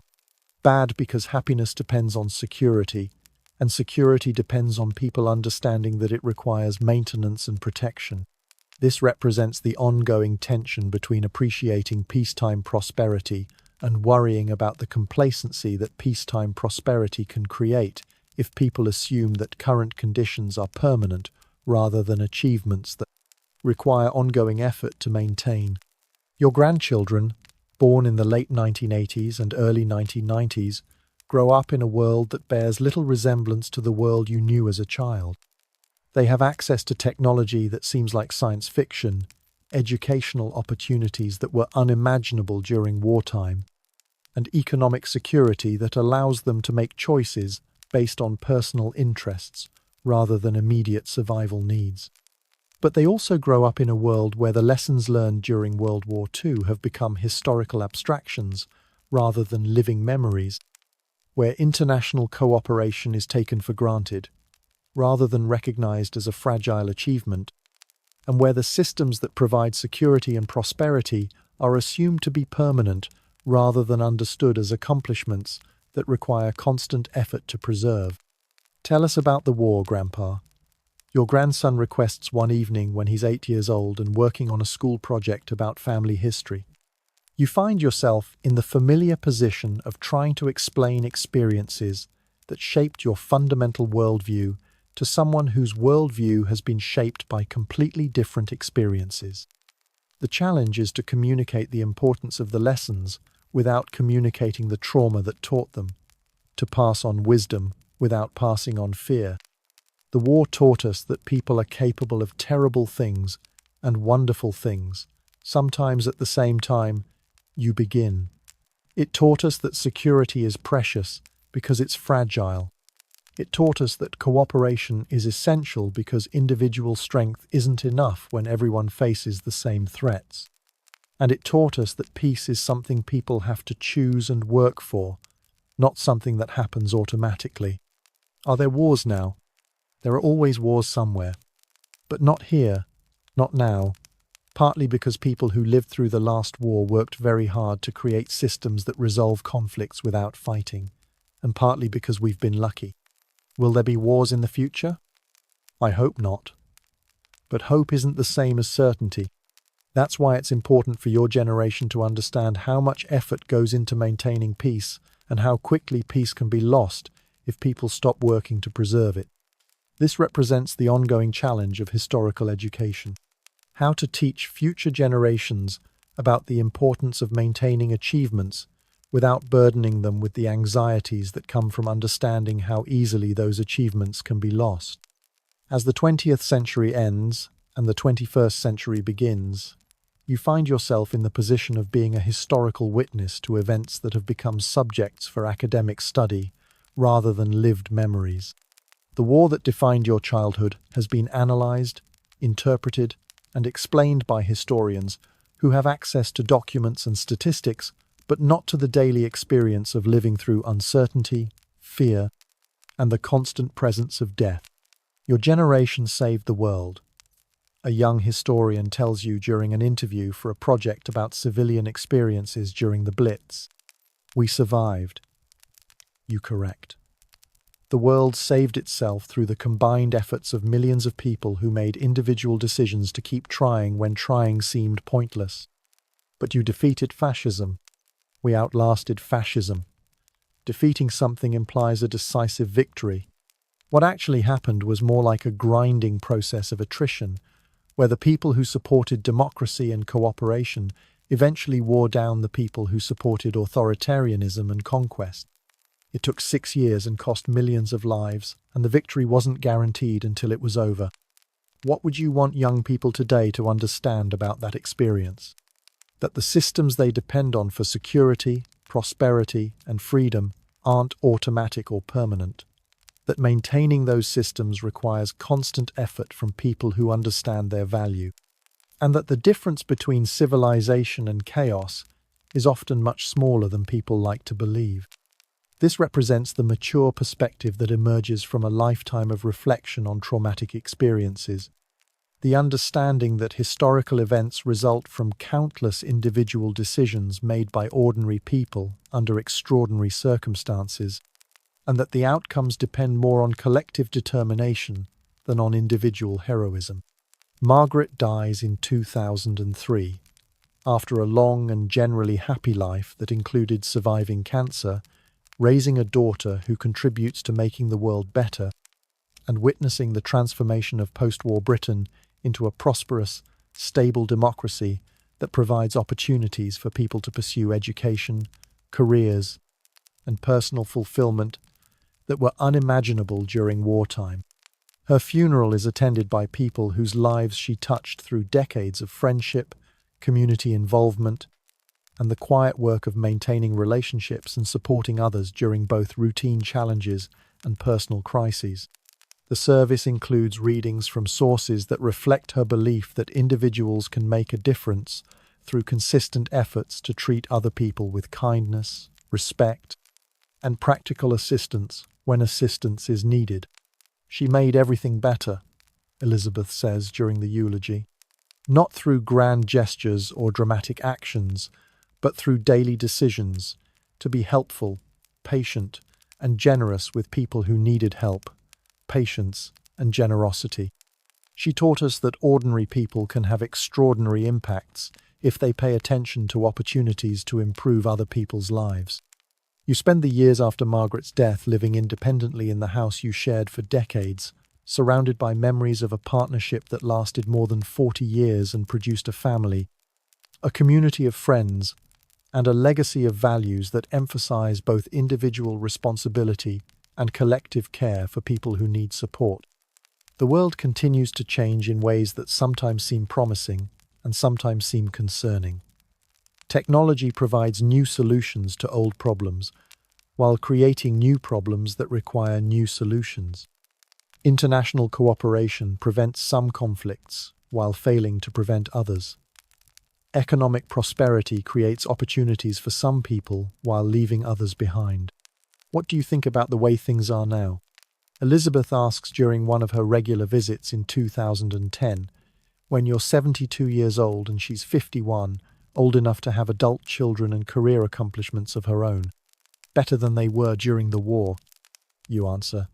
A: Bad, because happiness depends on security, and security depends on people understanding that it requires maintenance and protection. This represents the ongoing tension between appreciating peacetime prosperity and worrying about the complacency that peacetime prosperity can create if people assume that current conditions are permanent rather than achievements that require ongoing effort to maintain. Your grandchildren, born in the late 1980s and early 1990s, grow up in a world that bears little resemblance to the world you knew as a child. They have access to technology that seems like science fiction, educational opportunities that were unimaginable during wartime, and economic security that allows them to make choices based on personal interests rather than immediate survival needs. But they also grow up in a world where the lessons learned during World War II have become historical abstractions rather than living memories, where international cooperation is taken for granted rather than recognized as a fragile achievement, and where the systems that provide security and prosperity are assumed to be permanent rather than understood as accomplishments that require constant effort to preserve. Tell us about the war, Grandpa. Your grandson requests one evening when he's 8 years old and working on a school project about family history. You find yourself in the familiar position of trying to explain experiences that shaped your fundamental worldview to someone whose worldview has been shaped by completely different experiences. The challenge is to communicate the importance of the lessons without communicating the trauma that taught them, to pass on wisdom without passing on fear. The war taught us that people are capable of terrible things and wonderful things, sometimes at the same time. You begin. It taught us that security is precious because it's fragile. It taught us that cooperation is essential because individual strength isn't enough when everyone faces the same threats. And it taught us that peace is something people have to choose and work for, not something that happens automatically. Are there wars now? There are always wars somewhere. But not here, not now, partly because people who lived through the last war worked very hard to create systems that resolve conflicts without fighting, and partly because we've been lucky. Will there be wars in the future? I hope not. But hope isn't the same as certainty. That's why it's important for your generation to understand how much effort goes into maintaining peace and how quickly peace can be lost if people stop working to preserve it. This represents the ongoing challenge of historical education. How to teach future generations about the importance of maintaining achievements without burdening them with the anxieties that come from understanding how easily those achievements can be lost. As the 20th century ends and the 21st century begins, you find yourself in the position of being a historical witness to events that have become subjects for academic study rather than lived memories. The war that defined your childhood has been analyzed, interpreted, and explained by historians who have access to documents and statistics, but not to the daily experience of living through uncertainty, fear, and the constant presence of death. Your generation saved the world, a young historian tells you during an interview for a project about civilian experiences during the Blitz. We survived. You correct. The world saved itself through the combined efforts of millions of people who made individual decisions to keep trying when trying seemed pointless. But you defeated fascism. We outlasted fascism. Defeating something implies a decisive victory. What actually happened was more like a grinding process of attrition, where the people who supported democracy and cooperation eventually wore down the people who supported authoritarianism and conquest. It took 6 years and cost millions of lives, and the victory wasn't guaranteed until it was over. What would you want young people today to understand about that experience? That the systems they depend on for security, prosperity, and freedom aren't automatic or permanent. That maintaining those systems requires constant effort from people who understand their value. And that the difference between civilization and chaos is often much smaller than people like to believe. This represents the mature perspective that emerges from a lifetime of reflection on traumatic experiences. The understanding that historical events result from countless individual decisions made by ordinary people under extraordinary circumstances, and that the outcomes depend more on collective determination than on individual heroism. Margaret dies in 2003. After a long and generally happy life that included surviving cancer, raising a daughter who contributes to making the world better, and witnessing the transformation of post-war Britain into a prosperous, stable democracy that provides opportunities for people to pursue education, careers, and personal fulfillment that were unimaginable during wartime. Her funeral is attended by people whose lives she touched through decades of friendship, community involvement, and the quiet work of maintaining relationships and supporting others during both routine challenges and personal crises. The service includes readings from sources that reflect her belief that individuals can make a difference through consistent efforts to treat other people with kindness, respect, and practical assistance when assistance is needed. She made everything better, Elizabeth says during the eulogy, not through grand gestures or dramatic actions, but through daily decisions to be helpful, patient, and generous with people who needed help, patience, and generosity. She taught us that ordinary people can have extraordinary impacts if they pay attention to opportunities to improve other people's lives. You spend the years after Margaret's death living independently in the house you shared for decades, surrounded by memories of a partnership that lasted more than 40 years and produced a family, a community of friends, and a legacy of values that emphasize both individual responsibility and collective care for people who need support. The world continues to change in ways that sometimes seem promising and sometimes seem concerning. Technology provides new solutions to old problems, while creating new problems that require new solutions. International cooperation prevents some conflicts, while failing to prevent others. Economic prosperity creates opportunities for some people while leaving others behind. What do you think about the way things are now? Elizabeth asks during one of her regular visits in 2010, when you're 72 years old and she's 51, old enough to have adult children and career accomplishments of her own. Better than they were during the war, you answer.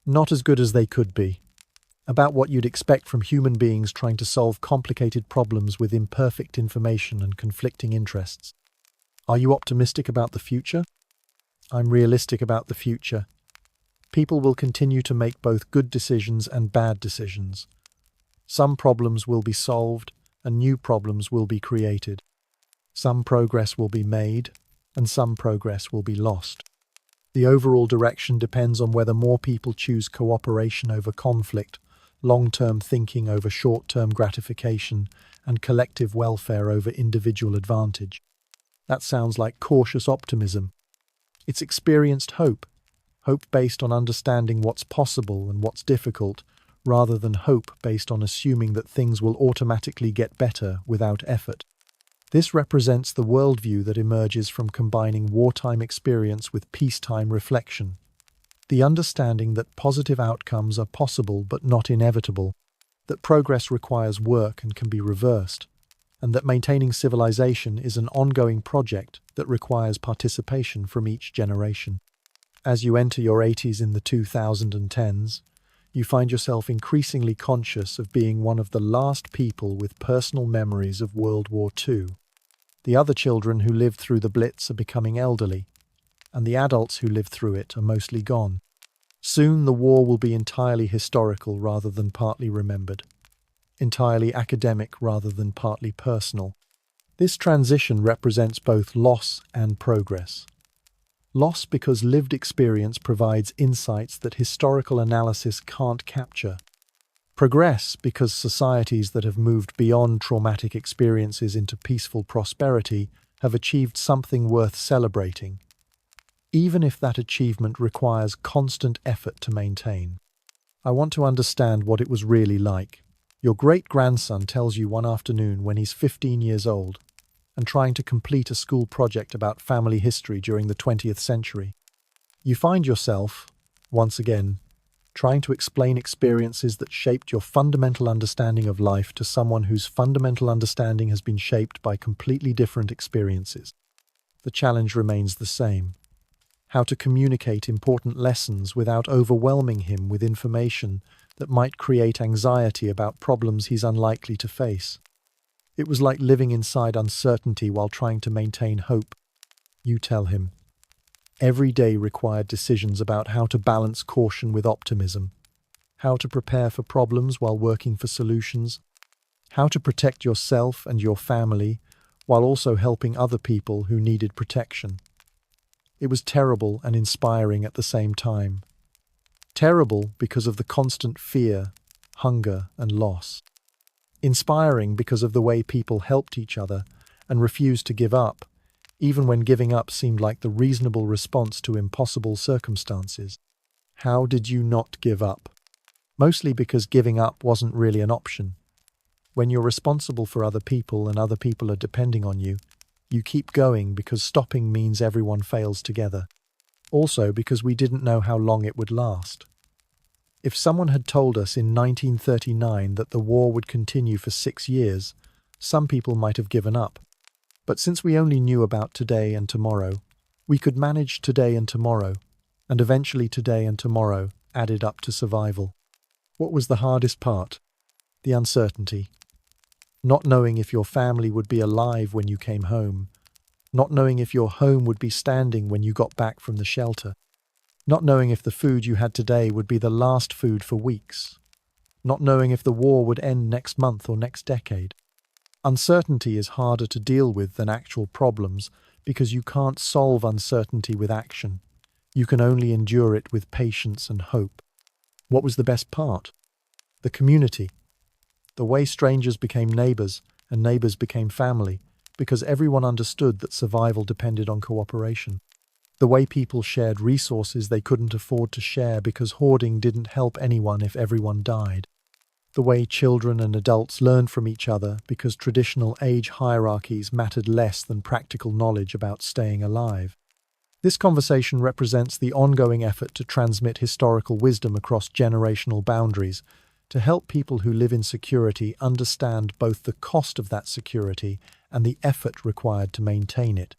A: Not as good as they could be. About what you'd expect from human beings trying to solve complicated problems with imperfect information and conflicting interests. Are you optimistic about the future? I'm realistic about the future. People will continue to make both good decisions and bad decisions. Some problems will be solved, and new problems will be created. Some progress will be made, and some progress will be lost. The overall direction depends on whether more people choose cooperation over conflict, long-term thinking over short-term gratification, and collective welfare over individual advantage. That sounds like cautious optimism. It's experienced hope based on understanding what's possible and what's difficult, rather than hope based on assuming that things will automatically get better without effort. This represents the worldview that emerges from combining wartime experience with peacetime reflection. The understanding that positive outcomes are possible but not inevitable, that progress requires work and can be reversed, and that maintaining civilization is an ongoing project that requires participation from each generation. As you enter your 80s in the 2010s, you find yourself increasingly conscious of being one of the last people with personal memories of World War II. The other children who lived through the Blitz are becoming elderly, and the adults who lived through it are mostly gone. Soon the war will be entirely historical rather than partly remembered, entirely academic rather than partly personal. This transition represents both loss and progress. Loss because lived experience provides insights that historical analysis can't capture. Progress because societies that have moved beyond traumatic experiences into peaceful prosperity have achieved something worth celebrating, even if that achievement requires constant effort to maintain. I want to understand what it was really like. Your great-grandson tells you one afternoon when he's 15 years old and trying to complete a school project about family history during the 20th century. You find yourself, once again, trying to explain experiences that shaped your fundamental understanding of life to someone whose fundamental understanding has been shaped by completely different experiences. The challenge remains the same: how to communicate important lessons without overwhelming him with information that might create anxiety about problems he's unlikely to face. It was like living inside uncertainty while trying to maintain hope. You tell him. Every day required decisions about how to balance caution with optimism, how to prepare for problems while working for solutions, how to protect yourself and your family while also helping other people who needed protection. It was terrible and inspiring at the same time. Terrible because of the constant fear, hunger, and loss. Inspiring because of the way people helped each other and refused to give up, even when giving up seemed like the reasonable response to impossible circumstances. How did you not give up? Mostly because giving up wasn't really an option. When you're responsible for other people and other people are depending on you, you keep going because stopping means everyone fails together. Also because we didn't know how long it would last. If someone had told us in 1939 that the war would continue for 6 years, some people might have given up. But since we only knew about today and tomorrow, we could manage today and tomorrow, and eventually today and tomorrow added up to survival. What was the hardest part? The uncertainty. Not knowing if your family would be alive when you came home. Not knowing if your home would be standing when you got back from the shelter. Not knowing if the food you had today would be the last food for weeks. Not knowing if the war would end next month or next decade. Uncertainty is harder to deal with than actual problems because you can't solve uncertainty with action. You can only endure it with patience and hope. What was the best part? The community. The way strangers became neighbors and neighbors became family because everyone understood that survival depended on cooperation. The way people shared resources they couldn't afford to share because hoarding didn't help anyone if everyone died. The way children and adults learned from each other because traditional age hierarchies mattered less than practical knowledge about staying alive. This conversation represents the ongoing effort to transmit historical wisdom across generational boundaries, to help people who live in security understand both the cost of that security and the effort required to maintain it.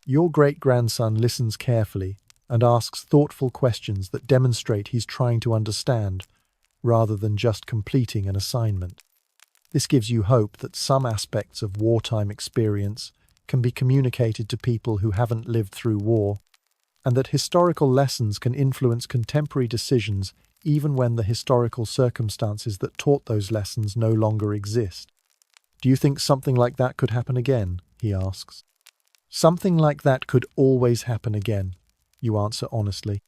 A: Your great-grandson listens carefully and asks thoughtful questions that demonstrate he's trying to understand, rather than just completing an assignment. This gives you hope that some aspects of wartime experience can be communicated to people who haven't lived through war, and that historical lessons can influence contemporary decisions even when the historical circumstances that taught those lessons no longer exist. Do you think something like that could happen again? He asks. Something like that could always happen again, you answer honestly.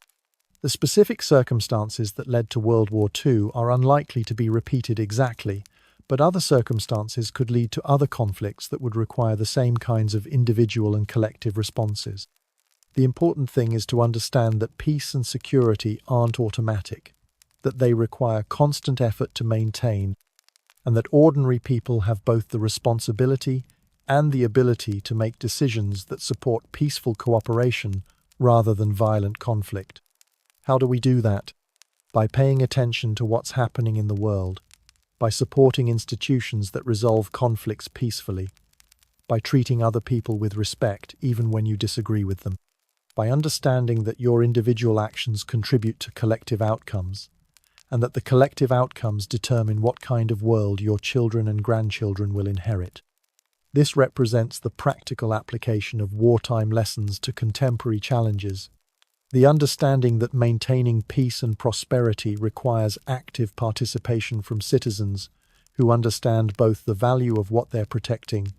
A: The specific circumstances that led to World War II are unlikely to be repeated exactly, but other circumstances could lead to other conflicts that would require the same kinds of individual and collective responses. The important thing is to understand that peace and security aren't automatic. that they require constant effort to maintain, and that ordinary people have both the responsibility and the ability to make decisions that support peaceful cooperation rather than violent conflict. How do we do that? By paying attention to what's happening in the world, by supporting institutions that resolve conflicts peacefully, by treating other people with respect even when you disagree with them, by understanding that your individual actions contribute to collective outcomes, and that the collective outcomes determine what kind of world your children and grandchildren will inherit. This represents the practical application of wartime lessons to contemporary challenges. The understanding that maintaining peace and prosperity requires active participation from citizens who understand both the value of what they're protecting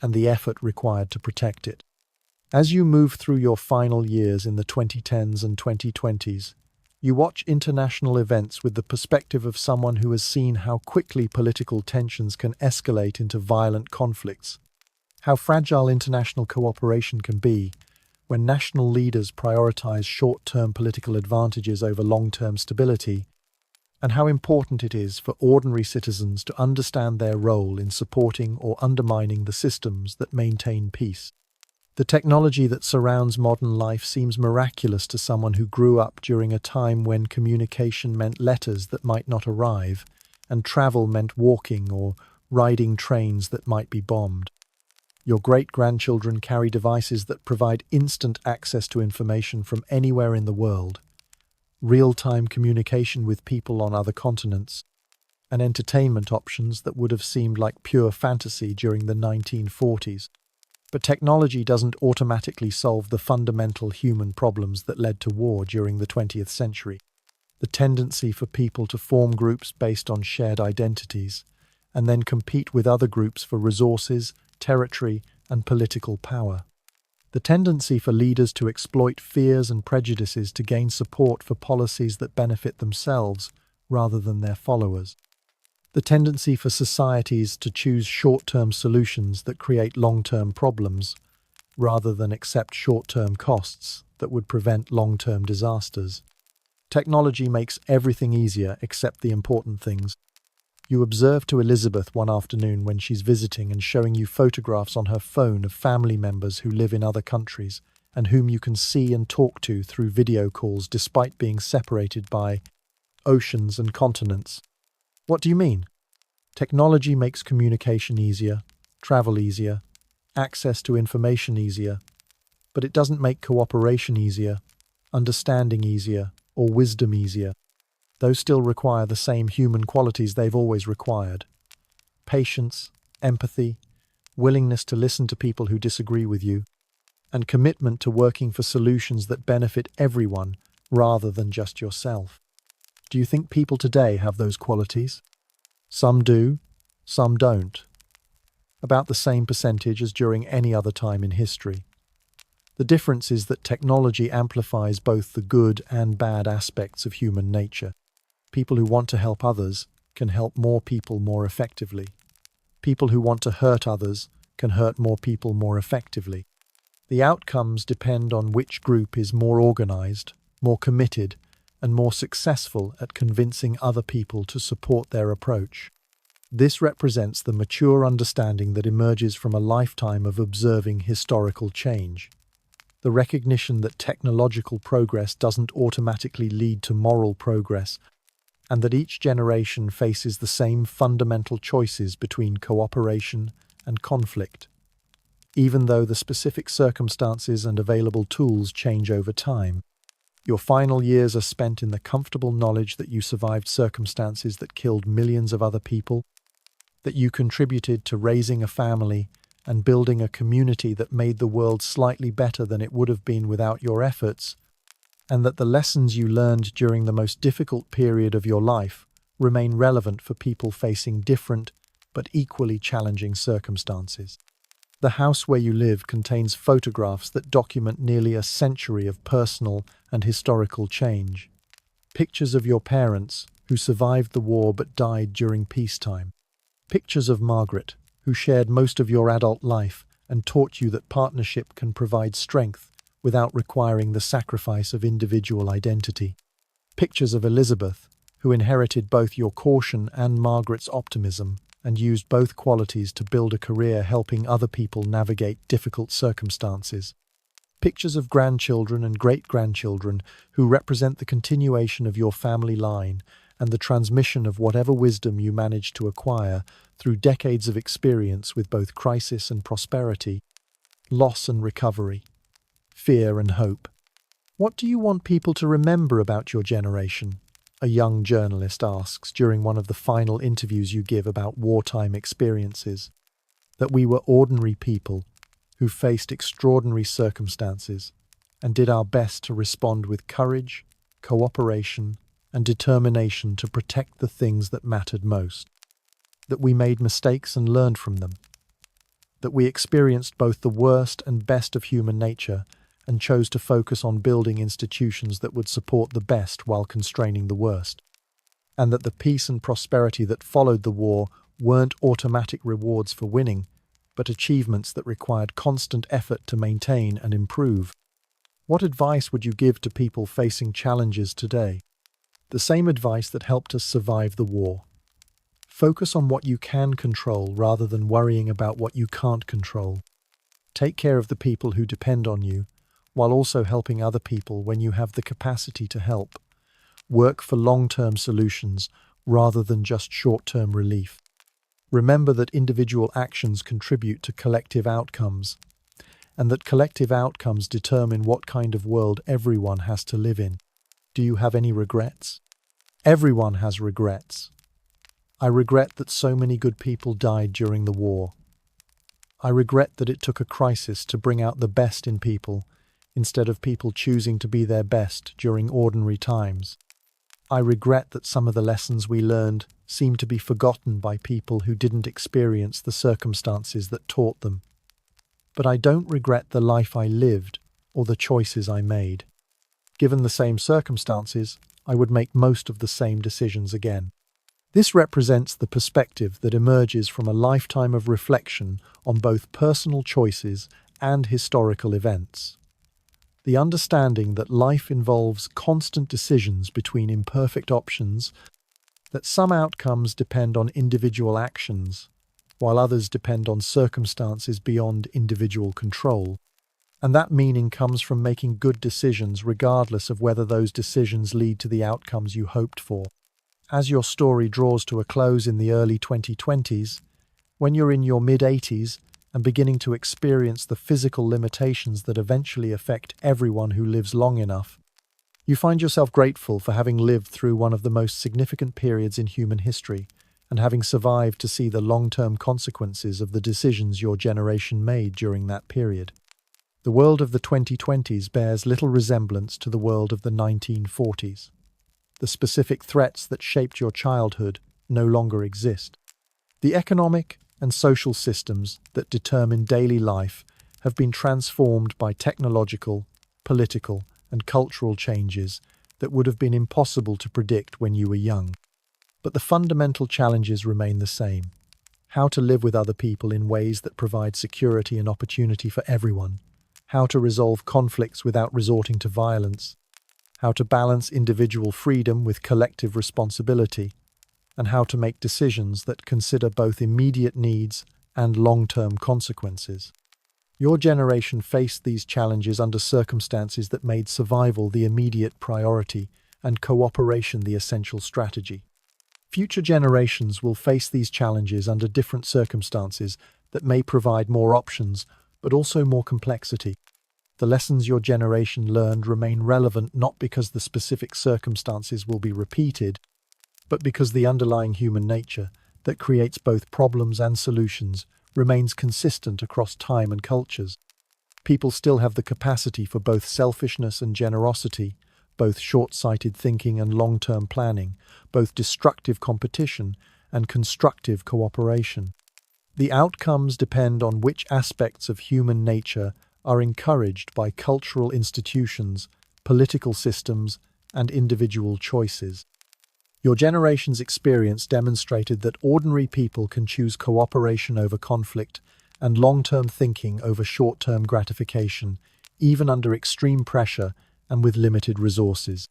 A: and the effort required to protect it. As you move through your final years in the 2010s and 2020s, you watch international events with the perspective of someone who has seen how quickly political tensions can escalate into violent conflicts, how fragile international cooperation can be when national leaders prioritize short-term political advantages over long-term stability, and how important it is for ordinary citizens to understand their role in supporting or undermining the systems that maintain peace. The technology that surrounds modern life seems miraculous to someone who grew up during a time when communication meant letters that might not arrive, and travel meant walking or riding trains that might be bombed. Your great-grandchildren carry devices that provide instant access to information from anywhere in the world, real-time communication with people on other continents, and entertainment options that would have seemed like pure fantasy during the 1940s. But technology doesn't automatically solve the fundamental human problems that led to war during the 20th century. The tendency for people to form groups based on shared identities, and then compete with other groups for resources, territory, and political power. The tendency for leaders to exploit fears and prejudices to gain support for policies that benefit themselves rather than their followers. The tendency for societies to choose short-term solutions that create long-term problems, rather than accept short-term costs that would prevent long-term disasters. Technology makes everything easier except the important things. You observe to Elizabeth one afternoon when she's visiting and showing you photographs on her phone of family members who live in other countries and whom you can see and talk to through video calls despite being separated by oceans and continents. What do you mean? Technology makes communication easier, travel easier, access to information easier, but it doesn't make cooperation easier, understanding easier, or wisdom easier. Those still require the same human qualities they've always required: patience, empathy, willingness to listen to people who disagree with you, and commitment to working for solutions that benefit everyone rather than just yourself. Do you think people today have those qualities? Some do, some don't. About the same percentage as during any other time in history. The difference is that technology amplifies both the good and bad aspects of human nature. People who want to help others can help more people more effectively. People who want to hurt others can hurt more people more effectively. The outcomes depend on which group is more organized, more committed, and more successful at convincing other people to support their approach. This represents the mature understanding that emerges from a lifetime of observing historical change. The recognition that technological progress doesn't automatically lead to moral progress, and that each generation faces the same fundamental choices between cooperation and conflict, even though the specific circumstances and available tools change over time. Your final years are spent in the comfortable knowledge that you survived circumstances that killed millions of other people, that you contributed to raising a family and building a community that made the world slightly better than it would have been without your efforts, and that the lessons you learned during the most difficult period of your life remain relevant for people facing different but equally challenging circumstances. The house where you live contains photographs that document nearly a century of personal and historical change. Pictures of your parents, who survived the war but died during peacetime. Pictures of Margaret, who shared most of your adult life and taught you that partnership can provide strength without requiring the sacrifice of individual identity. Pictures of Elizabeth, who inherited both your caution and Margaret's optimism and used both qualities to build a career helping other people navigate difficult circumstances. Pictures of grandchildren and great-grandchildren who represent the continuation of your family line and the transmission of whatever wisdom you managed to acquire through decades of experience with both crisis and prosperity, loss and recovery, fear and hope. What do you want people to remember about your generation? A young journalist asks during one of the final interviews you give about wartime experiences. That we were ordinary people who faced extraordinary circumstances and did our best to respond with courage, cooperation, and determination to protect the things that mattered most. That we made mistakes and learned from them. That we experienced both the worst and best of human nature and chose to focus on building institutions that would support the best while constraining the worst. And that the peace and prosperity that followed the war weren't automatic rewards for winning, but achievements that required constant effort to maintain and improve. What advice would you give to people facing challenges today? The same advice that helped us survive the war. Focus on what you can control rather than worrying about what you can't control. Take care of the people who depend on you, while also helping other people when you have the capacity to help. Work for long-term solutions rather than just short-term relief. Remember that individual actions contribute to collective outcomes, and that collective outcomes determine what kind of world everyone has to live in. Do you have any regrets? Everyone has regrets. I regret that so many good people died during the war. I regret that it took a crisis to bring out the best in people, instead of people choosing to be their best during ordinary times. I regret that some of the lessons we learned seem to be forgotten by people who didn't experience the circumstances that taught them. But I don't regret the life I lived or the choices I made. Given the same circumstances, I would make most of the same decisions again. This represents the perspective that emerges from a lifetime of reflection on both personal choices and historical events. The understanding that life involves constant decisions between imperfect options, that some outcomes depend on individual actions, while others depend on circumstances beyond individual control. And that meaning comes from making good decisions regardless of whether those decisions lead to the outcomes you hoped for. As your story draws to a close in the early 2020s, when you're in your mid-80s, and beginning to experience the physical limitations that eventually affect everyone who lives long enough, you find yourself grateful for having lived through one of the most significant periods in human history and having survived to see the long-term consequences of the decisions your generation made during that period. The world of the 2020s bears little resemblance to the world of the 1940s. The specific threats that shaped your childhood no longer exist. The economic and social systems that determine daily life have been transformed by technological, political, and cultural changes that would have been impossible to predict when you were young. But the fundamental challenges remain the same. How to live with other people in ways that provide security and opportunity for everyone. How to resolve conflicts without resorting to violence. How to balance individual freedom with collective responsibility. And how to make decisions that consider both immediate needs and long-term consequences. Your generation faced these challenges under circumstances that made survival the immediate priority and cooperation the essential strategy. Future generations will face these challenges under different circumstances that may provide more options, but also more complexity. The lessons your generation learned remain relevant not because the specific circumstances will be repeated, but because the underlying human nature that creates both problems and solutions remains consistent across time and cultures. People still have the capacity for both selfishness and generosity, both short-sighted thinking and long-term planning, both destructive competition and constructive cooperation. The outcomes depend on which aspects of human nature are encouraged by cultural institutions, political systems, and individual choices. Your generation's experience demonstrated that ordinary people can choose cooperation over conflict and long-term thinking over short-term gratification, even under extreme pressure and with limited resources.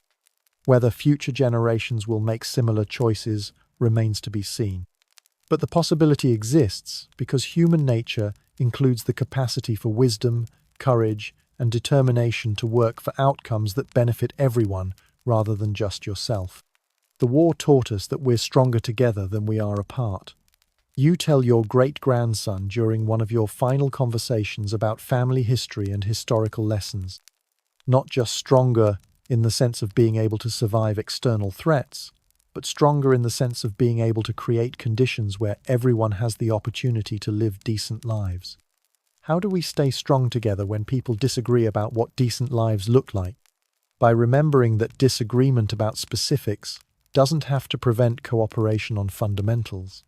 A: Whether future generations will make similar choices remains to be seen. But the possibility exists because human nature includes the capacity for wisdom, courage, and determination to work for outcomes that benefit everyone rather than just yourself. The war taught us that we're stronger together than we are apart. You tell your great-grandson during one of your final conversations about family history and historical lessons. Not just stronger in the sense of being able to survive external threats, but stronger in the sense of being able to create conditions where everyone has the opportunity to live decent lives. How do we stay strong together when people disagree about what decent lives look like? By remembering that disagreement about specifics doesn't have to prevent cooperation on fundamentals.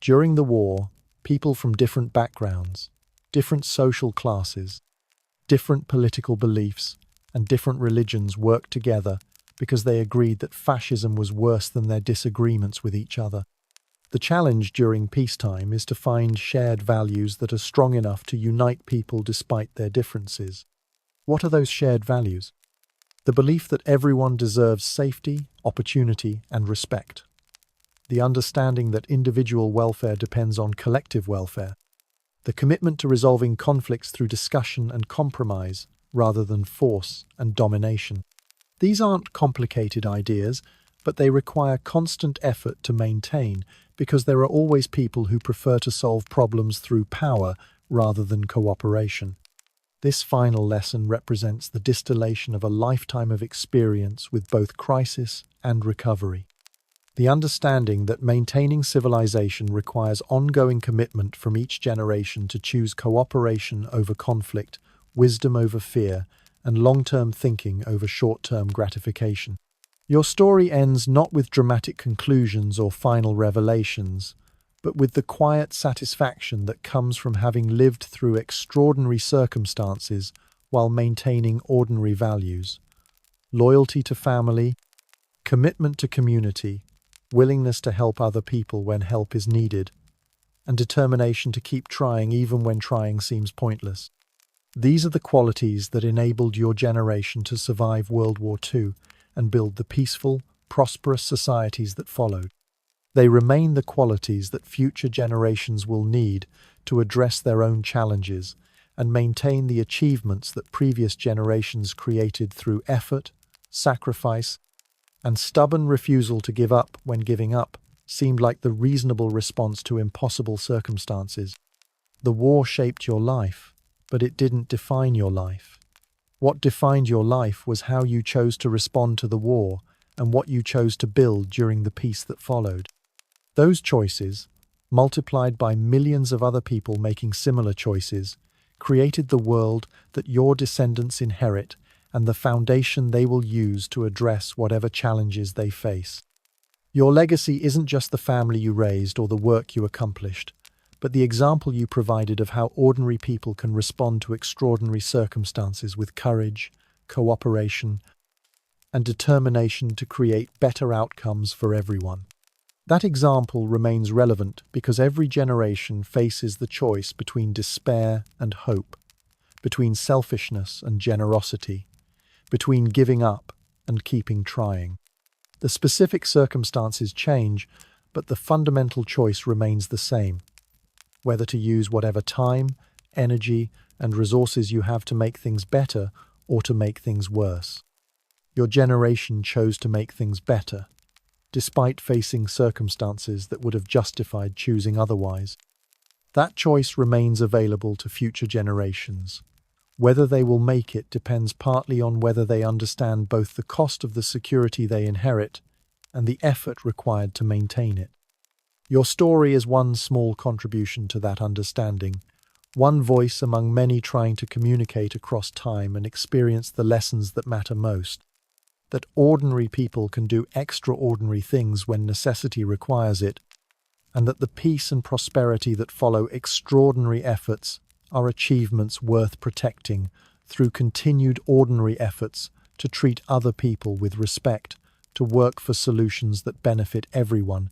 A: During the war, people from different backgrounds, different social classes, different political beliefs, and different religions worked together because they agreed that fascism was worse than their disagreements with each other. The challenge during peacetime is to find shared values that are strong enough to unite people despite their differences. What are those shared values? The belief that everyone deserves safety, opportunity, and respect. The understanding that individual welfare depends on collective welfare. The commitment to resolving conflicts through discussion and compromise rather than force and domination. These aren't complicated ideas, but they require constant effort to maintain because there are always people who prefer to solve problems through power rather than cooperation. This final lesson represents the distillation of a lifetime of experience with both crisis and recovery. The understanding that maintaining civilization requires ongoing commitment from each generation to choose cooperation over conflict, wisdom over fear, and long-term thinking over short-term gratification. Your story ends not with dramatic conclusions or final revelations, but with the quiet satisfaction that comes from having lived through extraordinary circumstances while maintaining ordinary values. Loyalty to family, commitment to community, willingness to help other people when help is needed, and determination to keep trying even when trying seems pointless. These are the qualities that enabled your generation to survive World War II and build the peaceful, prosperous societies that followed. They remain the qualities that future generations will need to address their own challenges and maintain the achievements that previous generations created through effort, sacrifice, and stubborn refusal to give up when giving up seemed like the reasonable response to impossible circumstances. The war shaped your life, but it didn't define your life. What defined your life was how you chose to respond to the war and what you chose to build during the peace that followed. Those choices, multiplied by millions of other people making similar choices, created the world that your descendants inherit and the foundation they will use to address whatever challenges they face. Your legacy isn't just the family you raised or the work you accomplished, but the example you provided of how ordinary people can respond to extraordinary circumstances with courage, cooperation, and determination to create better outcomes for everyone. That example remains relevant because every generation faces the choice between despair and hope, between selfishness and generosity, between giving up and keeping trying. The specific circumstances change, but the fundamental choice remains the same: whether to use whatever time, energy, and resources you have to make things better or to make things worse. Your generation chose to make things better, despite facing circumstances that would have justified choosing otherwise. That choice remains available to future generations. Whether they will make it depends partly on whether they understand both the cost of the security they inherit and the effort required to maintain it. Your story is one small contribution to that understanding, one voice among many trying to communicate across time and experience the lessons that matter most. That ordinary people can do extraordinary things when necessity requires it, and that the peace and prosperity that follow extraordinary efforts are achievements worth protecting through continued ordinary efforts to treat other people with respect, to work for solutions that benefit everyone,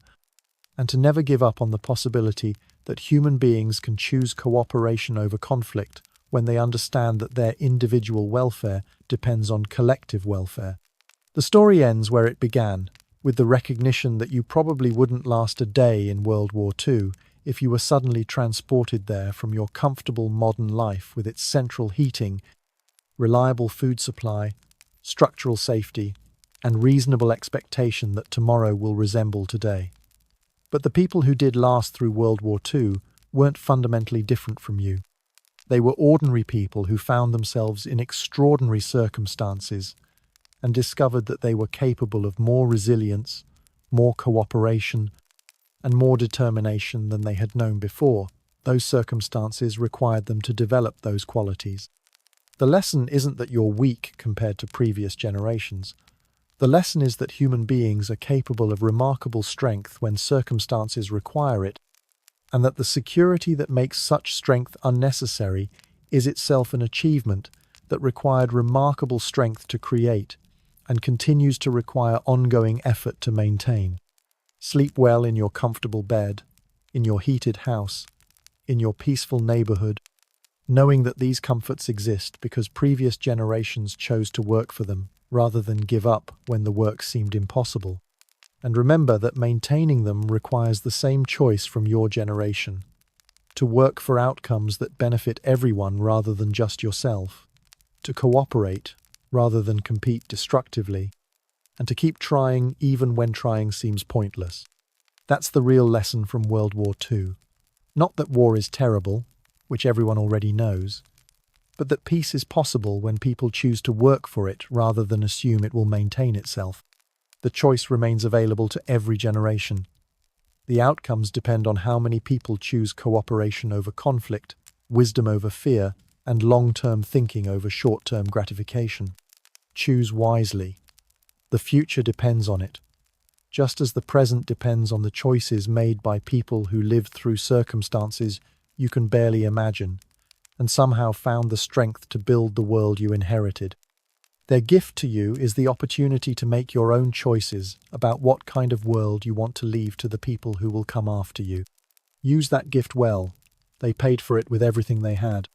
A: and to never give up on the possibility that human beings can choose cooperation over conflict when they understand that their individual welfare depends on collective welfare. The story ends where it began, with the recognition that you probably wouldn't last a day in World War II if you were suddenly transported there from your comfortable modern life with its central heating, reliable food supply, structural safety, and reasonable expectation that tomorrow will resemble today. But the people who did last through World War II weren't fundamentally different from you. They were ordinary people who found themselves in extraordinary circumstances and discovered that they were capable of more resilience, more cooperation, and more determination than they had known before. Those circumstances required them to develop those qualities. The lesson isn't that you're weak compared to previous generations. The lesson is that human beings are capable of remarkable strength when circumstances require it, and that the security that makes such strength unnecessary is itself an achievement that required remarkable strength to create and continues to require ongoing effort to maintain. Sleep well in your comfortable bed, in your heated house, in your peaceful neighborhood, knowing that these comforts exist because previous generations chose to work for them rather than give up when the work seemed impossible. And remember that maintaining them requires the same choice from your generation, to work for outcomes that benefit everyone rather than just yourself, to cooperate rather than compete destructively, and to keep trying even when trying seems pointless. That's the real lesson from World War II. Not that war is terrible, which everyone already knows, but that peace is possible when people choose to work for it rather than assume it will maintain itself. The choice remains available to every generation. The outcomes depend on how many people choose cooperation over conflict, wisdom over fear, and long-term thinking over short-term gratification. Choose wisely. The future depends on it, just as the present depends on the choices made by people who lived through circumstances you can barely imagine, and somehow found the strength to build the world you inherited. Their gift to you is the opportunity to make your own choices about what kind of world you want to leave to the people who will come after you. Use that gift well. They paid for it with everything they had.